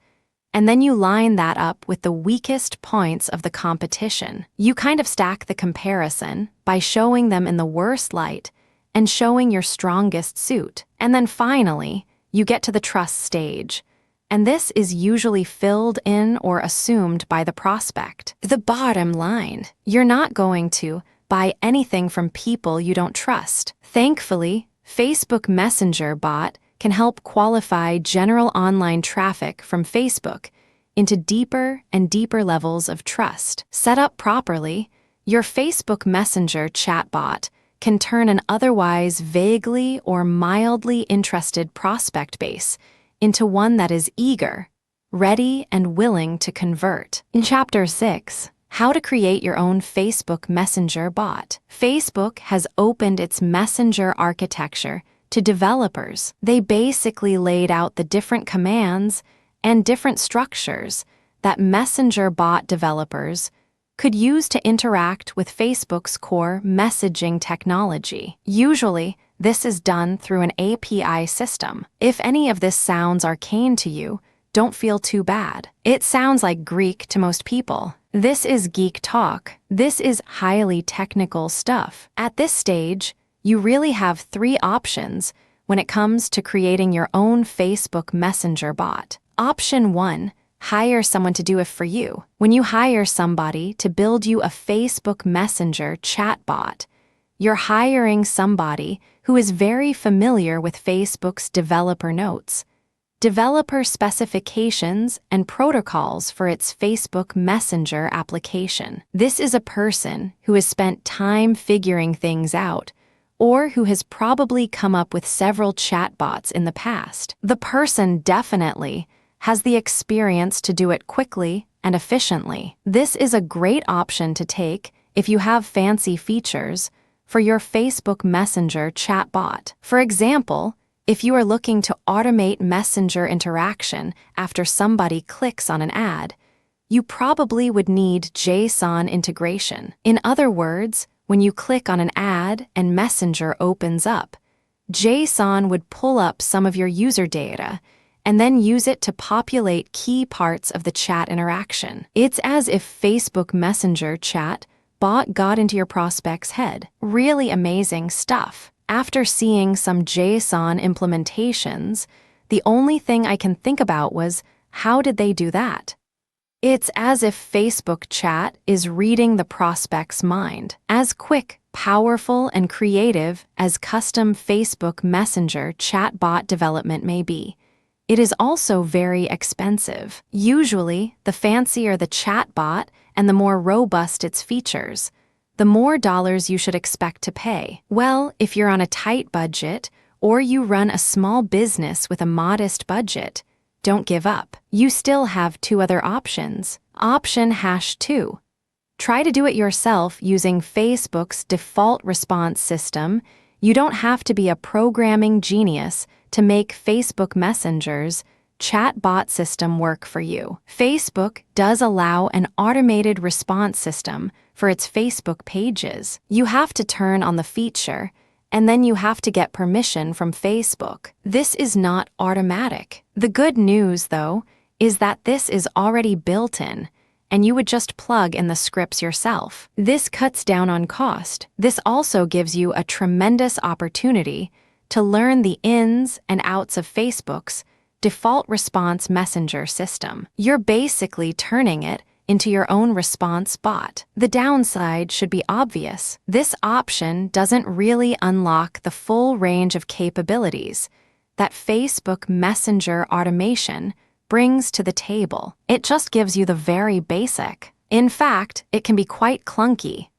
and then you line that up with the weakest points of the competition. You kind of stack the comparison by showing them in the worst light and showing your strongest suit. And then finally, you get to the trust stage, and this is usually filled in or assumed by the prospect. The bottom line, you're not going to buy anything from people you don't trust. Thankfully, Facebook Messenger bot can help qualify general online traffic from Facebook into deeper and deeper levels of trust. Set up properly, your Facebook Messenger chatbot can turn an otherwise vaguely or mildly interested prospect base into one that is eager, ready, and willing to convert. In Chapter 6, How to Create Your Own Facebook Messenger Bot. Facebook has opened its Messenger architecture to developers. They basically laid out the different commands and different structures that Messenger bot developers could use to interact with Facebook's core messaging technology. Usually, this is done through an API system. If any of this sounds arcane to you, don't feel too bad. It sounds like Greek to most people. This is geek talk. This is highly technical stuff. At this stage, you really have 3 options when it comes to creating your own Facebook Messenger bot. Option 1, hire someone to do it for you. When you hire somebody to build you a Facebook Messenger chatbot, you're hiring somebody who is very familiar with Facebook's developer notes, developer specifications, and protocols for its Facebook Messenger application. This is a person who has spent time figuring things out, or who has probably come up with several chatbots in the past. The person definitely has the experience to do it quickly and efficiently. This is a great option to take if you have fancy features for your Facebook Messenger chatbot. For example, if you are looking to automate Messenger interaction after somebody clicks on an ad, you probably would need JSON integration. In other words, when you click on an ad and Messenger opens up, JSON would pull up some of your user data and then use it to populate key parts of the chat interaction. It's as if Facebook Messenger chat bot got into your prospect's head. Really amazing stuff. After seeing some JSON implementations, the only thing I can think about was, how did they do that? It's as if Facebook chat is reading the prospect's mind. As quick, powerful, and creative as custom Facebook Messenger chatbot development may be, it is also very expensive. Usually, the fancier the chatbot and the more robust its features, the more dollars you should expect to pay. Well, if you're on a tight budget or you run a small business with a modest budget, don't give up. You still have 2 other options. Option #2. Try to do it yourself using Facebook's default response system. You don't have to be a programming genius to make Facebook Messenger's chatbot system work for you. Facebook does allow an automated response system for its Facebook pages. You have to turn on the feature, and then you have to get permission from Facebook. This is not automatic. The good news, though, is that this is already built in, and you would just plug in the scripts yourself. This cuts down on cost. This also gives you a tremendous opportunity to learn the ins and outs of Facebook's default response messenger system. You're basically turning it into your own response bot. The downside should be obvious. This option doesn't really unlock the full range of capabilities that Facebook Messenger automation brings to the table. It just gives you the very basic. In fact, it can be quite clunky,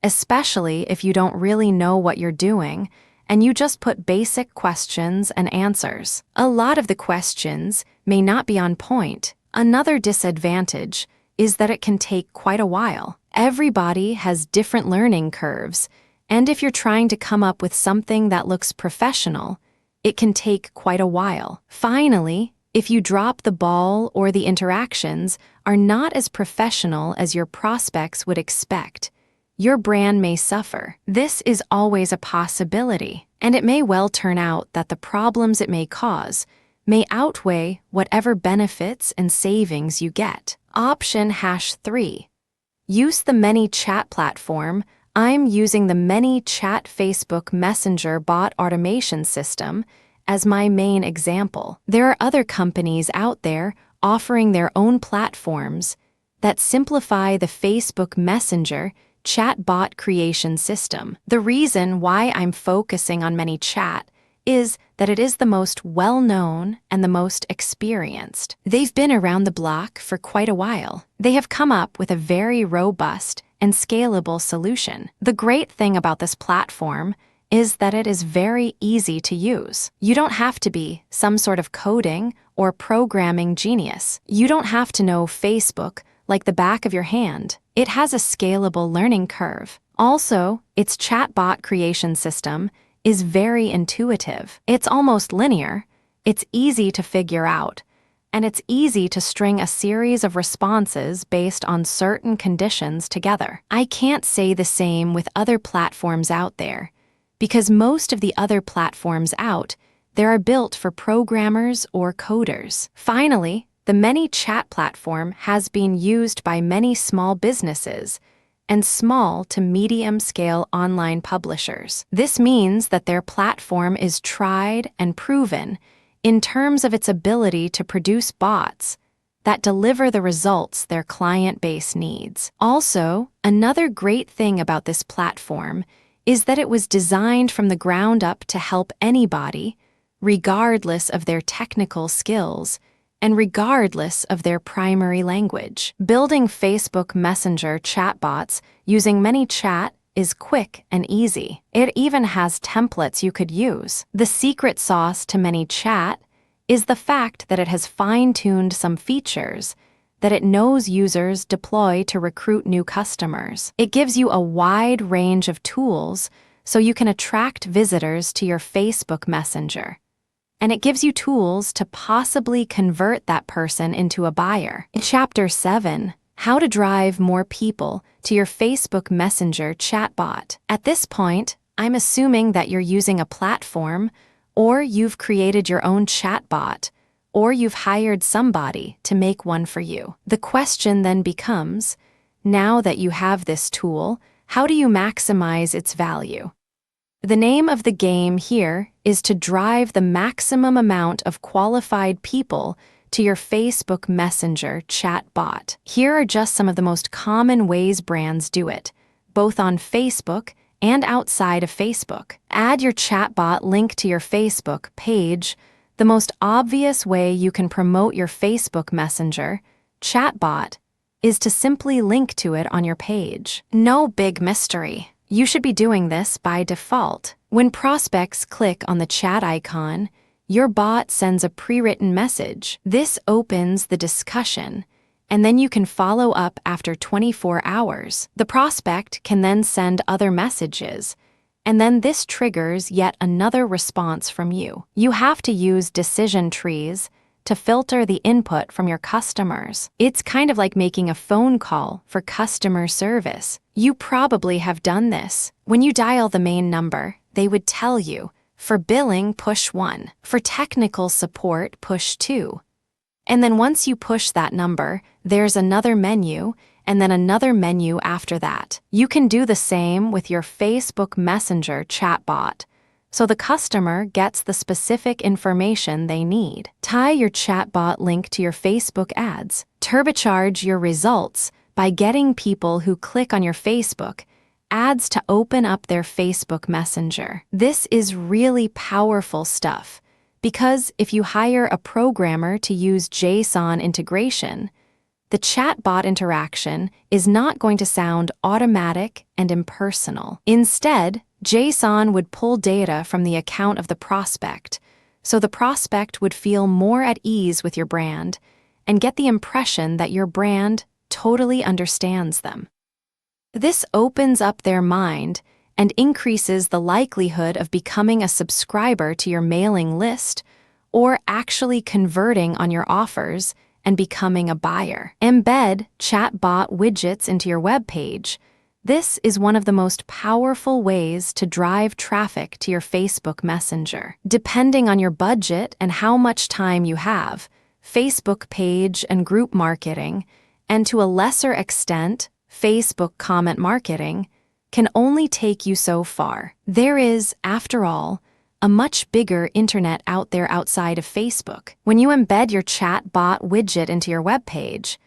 especially if you don't really know what you're doing and you just put basic questions and answers. A lot of the questions may not be on point. Another disadvantage is that it can take quite a while. Everybody has different learning curves, and if you're trying to come up with something that looks professional, it can take quite a while. Finally, if you drop the ball or the interactions are not as professional as your prospects would expect, your brand may suffer. This is always a possibility, and it may well turn out that the problems it may cause may outweigh whatever benefits and savings you get. Option #3. Use the ManyChat platform. I'm using the ManyChat Facebook Messenger bot automation system as my main example. There are other companies out there offering their own platforms that simplify the Facebook Messenger chatbot creation system. The reason why I'm focusing on ManyChat is that it is the most well-known and the most experienced. They've been around the block for quite a while. They have come up with a very robust and scalable solution. The great thing about this platform is that it is very easy to use. You don't have to be some sort of coding or programming genius. You don't have to know Facebook like the back of your hand. It has a scalable learning curve. Also, its chatbot creation system is very intuitive. It's almost linear, it's easy to figure out, and it's easy to string a series of responses based on certain conditions together. I can't say the same with other platforms out there, because most of the other platforms out there are built for programmers or coders. Finally, the ManyChat platform has been used by many small businesses and small to medium-scale online publishers. This means that their platform is tried and proven in terms of its ability to produce bots that deliver the results their client base needs. Also, another great thing about this platform is that it was designed from the ground up to help anybody, regardless of their technical skills and regardless of their primary language. Building Facebook Messenger chatbots using ManyChat is quick and easy. It even has templates you could use. The secret sauce to ManyChat is the fact that it has fine-tuned some features that it knows users deploy to recruit new customers. It gives you a wide range of tools so you can attract visitors to your Facebook Messenger. And it gives you tools to possibly convert that person into a buyer. In Chapter 7, How to Drive More People to Your Facebook Messenger Chatbot. At this point, I'm assuming that you're using a platform, or you've created your own chatbot, or you've hired somebody to make one for you. The question then becomes, now that you have this tool, how do you maximize its value? The name of the game here is to drive the maximum amount of qualified people to your Facebook Messenger chatbot. Here are just some of the most common ways brands do it, both on Facebook and outside of Facebook. Add your chatbot link to your Facebook page. The most obvious way you can promote your Facebook Messenger chatbot is to simply link to it on your page. No big mystery. You should be doing this by default. When prospects click on the chat icon, your bot sends a pre-written message. This opens the discussion and then you can follow up after 24 hours. The prospect can then send other messages, and then this triggers yet another response from you. You have to use decision trees to filter the input from your customers. It's kind of like making a phone call for customer service. You probably have done this. When you dial the main number, they would tell you, for billing, push 1. For technical support, push 2. And then once you push that number, there's another menu, and then another menu after that. You can do the same with your Facebook Messenger chatbot, so the customer gets the specific information they need. Tie your chatbot link to your Facebook ads. Turbocharge your results by getting people who click on your Facebook ads to open up their Facebook Messenger. This is really powerful stuff, because if you hire a programmer to use JSON integration, the chatbot interaction is not going to sound automatic and impersonal. Instead, JSON would pull data from the account of the prospect, so the prospect would feel more at ease with your brand and get the impression that your brand totally understands them. This opens up their mind and increases the likelihood of becoming a subscriber to your mailing list or actually converting on your offers and becoming a buyer. Embed chatbot widgets into your web page. This is one of the most powerful ways to drive traffic to your Facebook Messenger. Depending on your budget and how much time you have, Facebook page and group marketing, and to a lesser extent, Facebook comment marketing, can only take you so far. There is, after all, a much bigger internet out there outside of Facebook. When you embed your chatbot widget into your web page,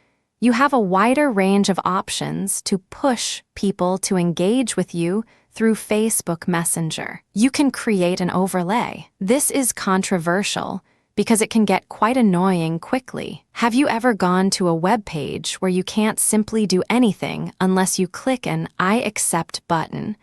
you have a wider range of options to push people to engage with you through Facebook Messenger. You can create an overlay. This is controversial because it can get quite annoying quickly. Have you ever gone to a web page where you can't simply do anything unless you click an I accept button?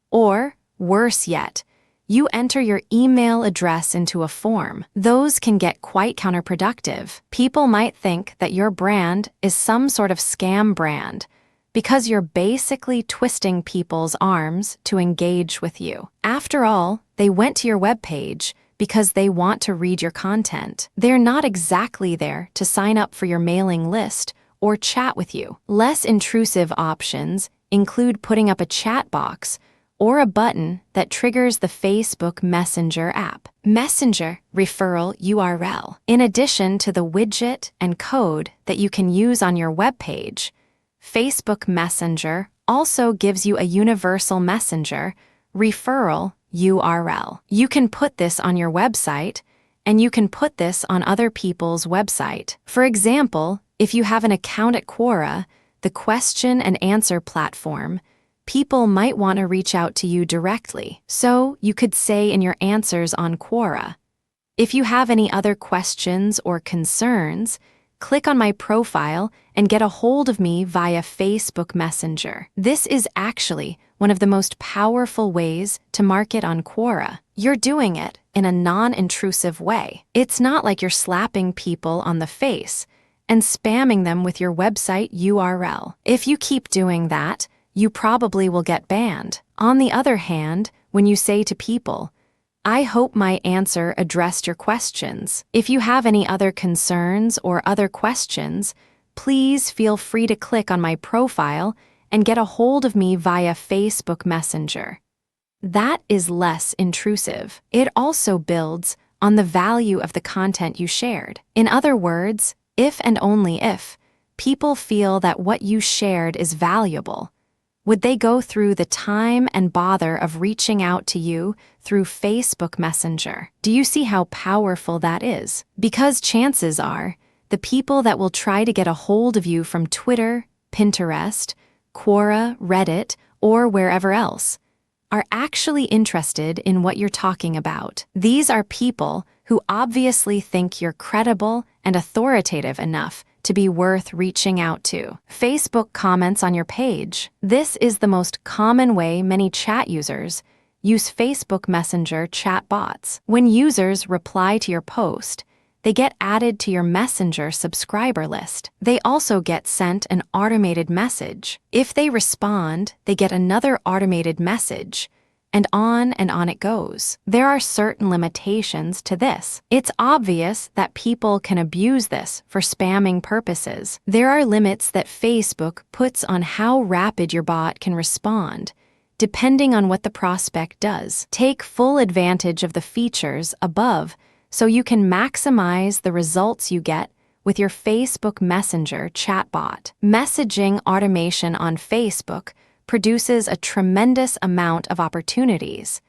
Or, worse yet, you enter your email address into a form. Those can get quite counterproductive. People might think that your brand is some sort of scam brand because you're basically twisting people's arms to engage with you. After all, they went to your webpage because they want to read your content. They're not exactly there to sign up for your mailing list or chat with you. Less intrusive options include putting up a chat box or a button that triggers the Facebook Messenger app. Messenger referral URL. In addition to the widget and code that you can use on your web page, Facebook Messenger also gives you a universal messenger referral URL. You can put this on your website, and you can put this on other people's website. For example, if you have an account at Quora, the question and answer platform, people might want to reach out to you directly. So you could say in your answers on Quora, if you have any other questions or concerns, click on my profile and get a hold of me via Facebook Messenger. This is actually one of the most powerful ways to market on Quora. You're doing it in a non-intrusive way. It's not like you're slapping people on the face and spamming them with your website URL. If you keep doing that, you probably will get banned. On the other hand, when you say to people, I hope my answer addressed your questions. If you have any other concerns or other questions, please feel free to click on my profile and get a hold of me via Facebook Messenger. That is less intrusive. It also builds on the value of the content you shared. In other words, if and only if people feel that what you shared is valuable, would they go through the time and bother of reaching out to you through Facebook Messenger? Do you see how powerful that is? Because chances are, the people that will try to get a hold of you from Twitter, Pinterest, Quora, Reddit, or wherever else are actually interested in what you're talking about. These are people who obviously think you're credible and authoritative enough to be worth reaching out to. Facebook comments on your page. This is the most common way many chat users use Facebook Messenger chat bots. When users reply to your post, they get added to your Messenger subscriber list. They also get sent an automated message. If they respond, they get another automated message. And on it goes. There are certain limitations to this. It's obvious that people can abuse this for spamming purposes. There are limits that Facebook puts on how rapid your bot can respond, depending on what the prospect does. Take full advantage of the features above so you can maximize the results you get with your Facebook Messenger chatbot. Messaging automation on Facebook produces a tremendous amount of opportunities,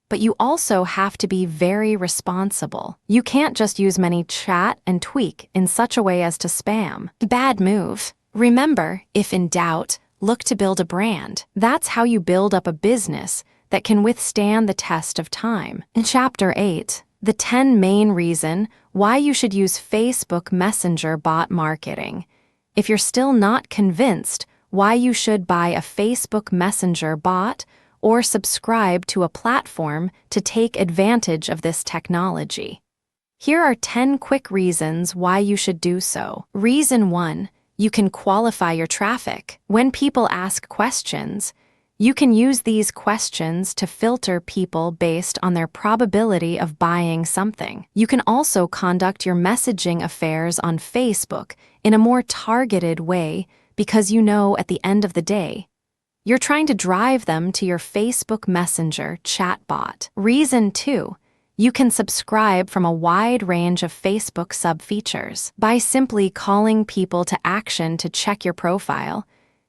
but you also have to be very responsible. You can't just use chat and tweak in such a way as to spam. Bad move. Remember, if in doubt, look to build a brand. That's how you build up a business that can withstand the test of time. In Chapter 8, the 10 main reasons why you should use Facebook Messenger bot marketing. If you're still not convinced why you should buy a Facebook Messenger bot or subscribe to a platform to take advantage of this technology, here are 10 quick reasons why you should do so. Reason 1. You can qualify your traffic. When people ask questions, you can use these questions to filter people based on their probability of buying something. You can also conduct your messaging affairs on Facebook in a more targeted way because you know at the end of the day, you're trying to drive them to your Facebook Messenger chatbot. Reason 2. You can subscribe from a wide range of Facebook sub-features. By simply calling people to action to check your profile,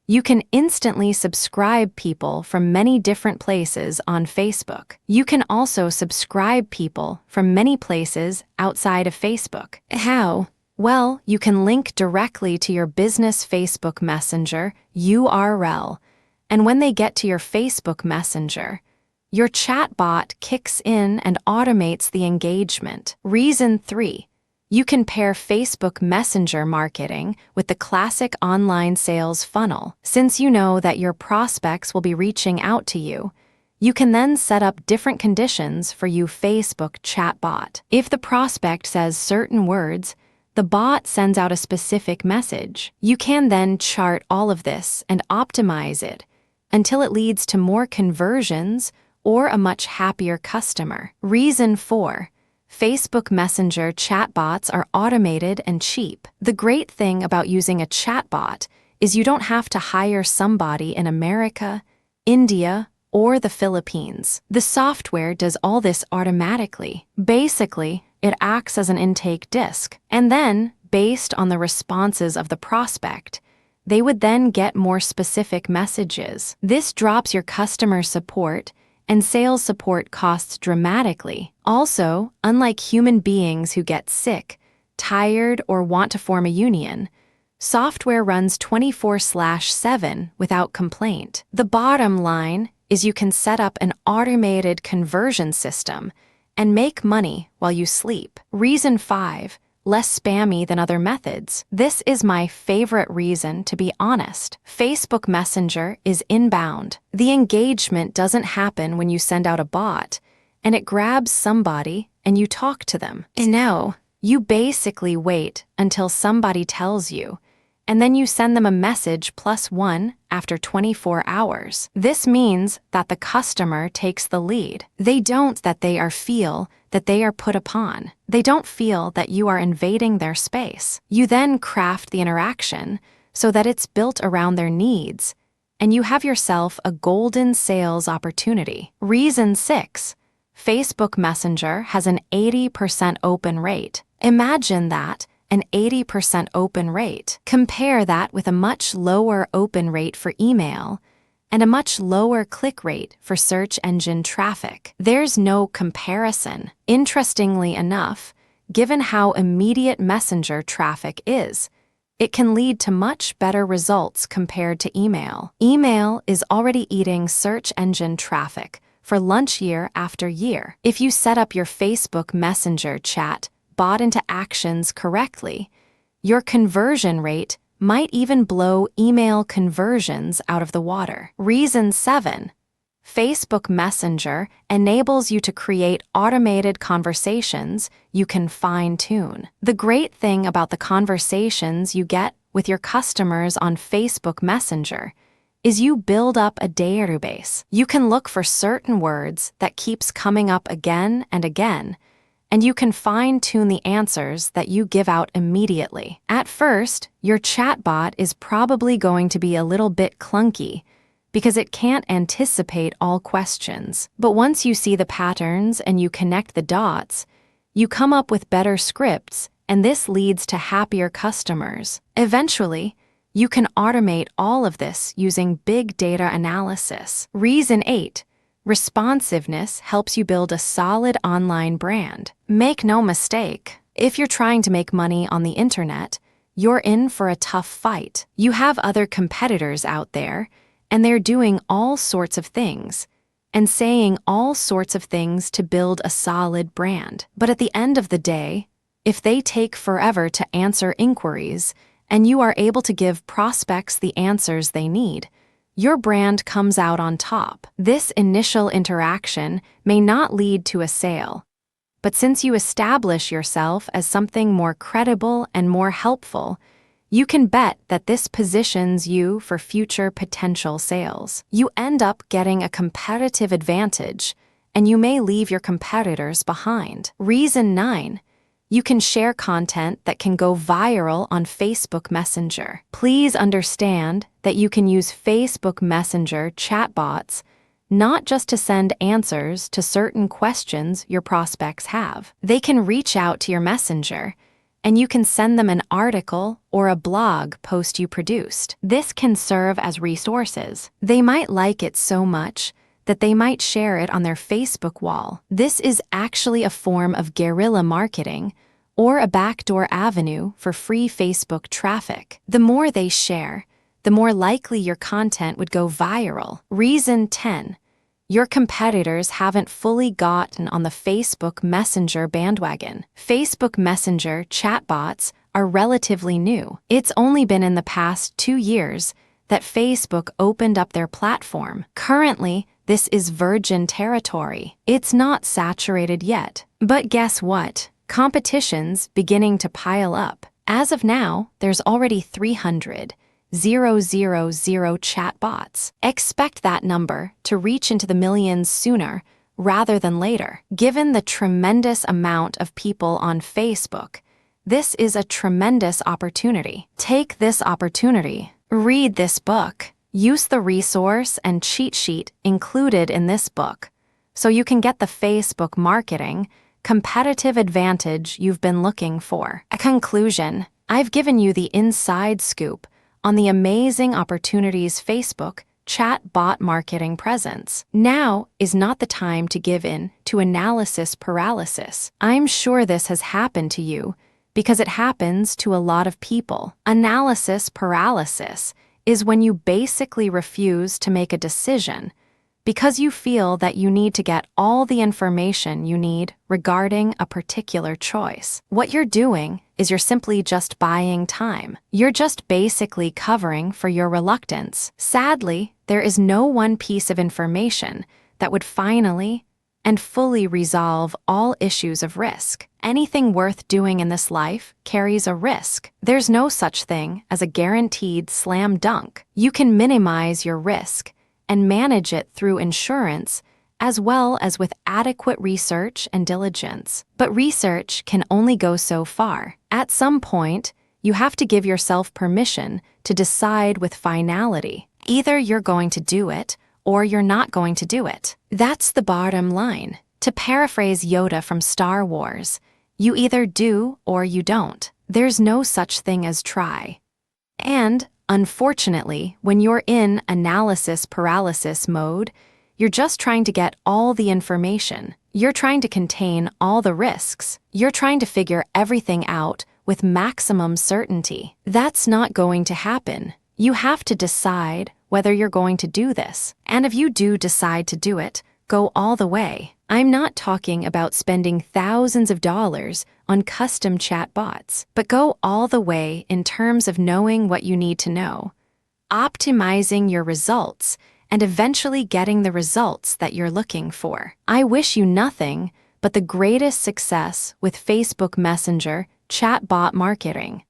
you can instantly subscribe people from many different places on Facebook. You can also subscribe people from many places outside of Facebook. How? Well, you can link directly to your business Facebook Messenger URL, and when they get to your Facebook Messenger, your chatbot kicks in and automates the engagement. Reason 3. You can pair Facebook Messenger marketing with the classic online sales funnel. Since you know that your prospects will be reaching out to you, you can then set up different conditions for your Facebook chatbot. If the prospect says certain words, the bot sends out a specific message. You can then chart all of this and optimize it until it leads to more conversions or a much happier customer. Reason 4. Facebook Messenger chatbots are automated and cheap. The great thing about using a chatbot is you don't have to hire somebody in America, India, or the Philippines. The software does all this automatically. Basically, it acts as an intake disk, and then, based on the responses of the prospect, they would then get more specific messages. This drops your customer support and sales support costs dramatically. Also, unlike human beings who get sick, tired, or want to form a union, software runs 24/7 without complaint. The bottom line is you can set up an automated conversion system and make money while you sleep. Reason 5. Less spammy than other methods. This is my favorite reason, to be honest. Facebook Messenger is inbound. The engagement doesn't happen when you send out a bot, and it grabs somebody and you talk to them. No, you basically wait until somebody tells you, and then you send them a message +1 after 24 hours. This means that the customer takes the lead. They don't feel that they are put upon. They don't feel that you are invading their space. You then craft the interaction so that it's built around their needs, and you have yourself a golden sales opportunity. Reason 6. Facebook Messenger has an 80% open rate. Imagine that. An 80% open rate. Compare that with a much lower open rate for email and a much lower click rate for search engine traffic. There's no comparison. Interestingly enough, given how immediate Messenger traffic is, it can lead to much better results compared to email. Email is already eating search engine traffic for lunch year after year. If you set up your Facebook Messenger chat bot into actions correctly, your conversion rate might even blow email conversions out of the water. Reason 7. Facebook Messenger enables you to create automated conversations you can fine-tune. The great thing about the conversations you get with your customers on Facebook Messenger is you build up a database. You can look for certain words that keeps coming up again and again, and you can fine-tune the answers that you give out immediately. At first, your chatbot is probably going to be a little bit clunky because it can't anticipate all questions. But once you see the patterns and you connect the dots, you come up with better scripts, and this leads to happier customers. Eventually, you can automate all of this using big data analysis. Reason 8. Responsiveness helps you build a solid online brand. Make no mistake, if you're trying to make money on the internet, you're in for a tough fight. You have other competitors out there, and they're doing all sorts of things and saying all sorts of things to build a solid brand. But at the end of the day, if they take forever to answer inquiries and you are able to give prospects the answers they need, your brand comes out on top. This initial interaction may not lead to a sale, but since you establish yourself as something more credible and more helpful, you can bet that this positions you for future potential sales. You end up getting a competitive advantage, and you may leave your competitors behind. Reason 9. You can share content that can go viral on Facebook Messenger. Please understand that you can use Facebook Messenger chatbots not just to send answers to certain questions your prospects have. They can reach out to your messenger, and you can send them an article or a blog post you produced. This can serve as resources. They might like it so much that they might share it on their Facebook wall. This is actually a form of guerrilla marketing or a backdoor avenue for free Facebook traffic. The more they share, the more likely your content would go viral. Reason 10. Your competitors haven't fully gotten on the Facebook Messenger bandwagon. Facebook Messenger chatbots are relatively new. It's only been in the past 2 years that Facebook opened up their platform. Currently, this is virgin territory. It's not saturated yet. But guess what? Competition's beginning to pile up. As of now, there's already 300,000 chatbots. Expect that number to reach into the millions sooner rather than later. Given the tremendous amount of people on Facebook, this is a tremendous opportunity. Take this opportunity. Read this book. Use the resource and cheat sheet included in this book so you can get the Facebook marketing competitive advantage you've been looking for. A conclusion. I've given you the inside scoop on the amazing opportunities Facebook chatbot marketing presents. Now is not the time to give in to analysis paralysis. I'm sure this has happened to you because it happens to a lot of people. Analysis paralysis is when you basically refuse to make a decision because you feel that you need to get all the information you need regarding a particular choice. What you're doing is you're simply just buying time. You're just basically covering for your reluctance. Sadly, there is no one piece of information that would finally and fully resolve all issues of risk. Anything worth doing in this life carries a risk. There's no such thing as a guaranteed slam dunk. You can minimize your risk and manage it through insurance as well as with adequate research and diligence. But research can only go so far. At some point, you have to give yourself permission to decide with finality. Either you're going to do it or you're not going to do it. That's the bottom line. To paraphrase Yoda from Star Wars, you either do or you don't. There's no such thing as try. And, unfortunately, when you're in analysis paralysis mode, you're just trying to get all the information. You're trying to contain all the risks. You're trying to figure everything out with maximum certainty. That's not going to happen. You have to decide whether you're going to do this. And if you do decide to do it, go all the way. I'm not talking about spending thousands of dollars on custom chat bots, but go all the way in terms of knowing what you need to know, optimizing your results, and eventually getting the results that you're looking for. I wish you nothing but the greatest success with Facebook Messenger chatbot marketing.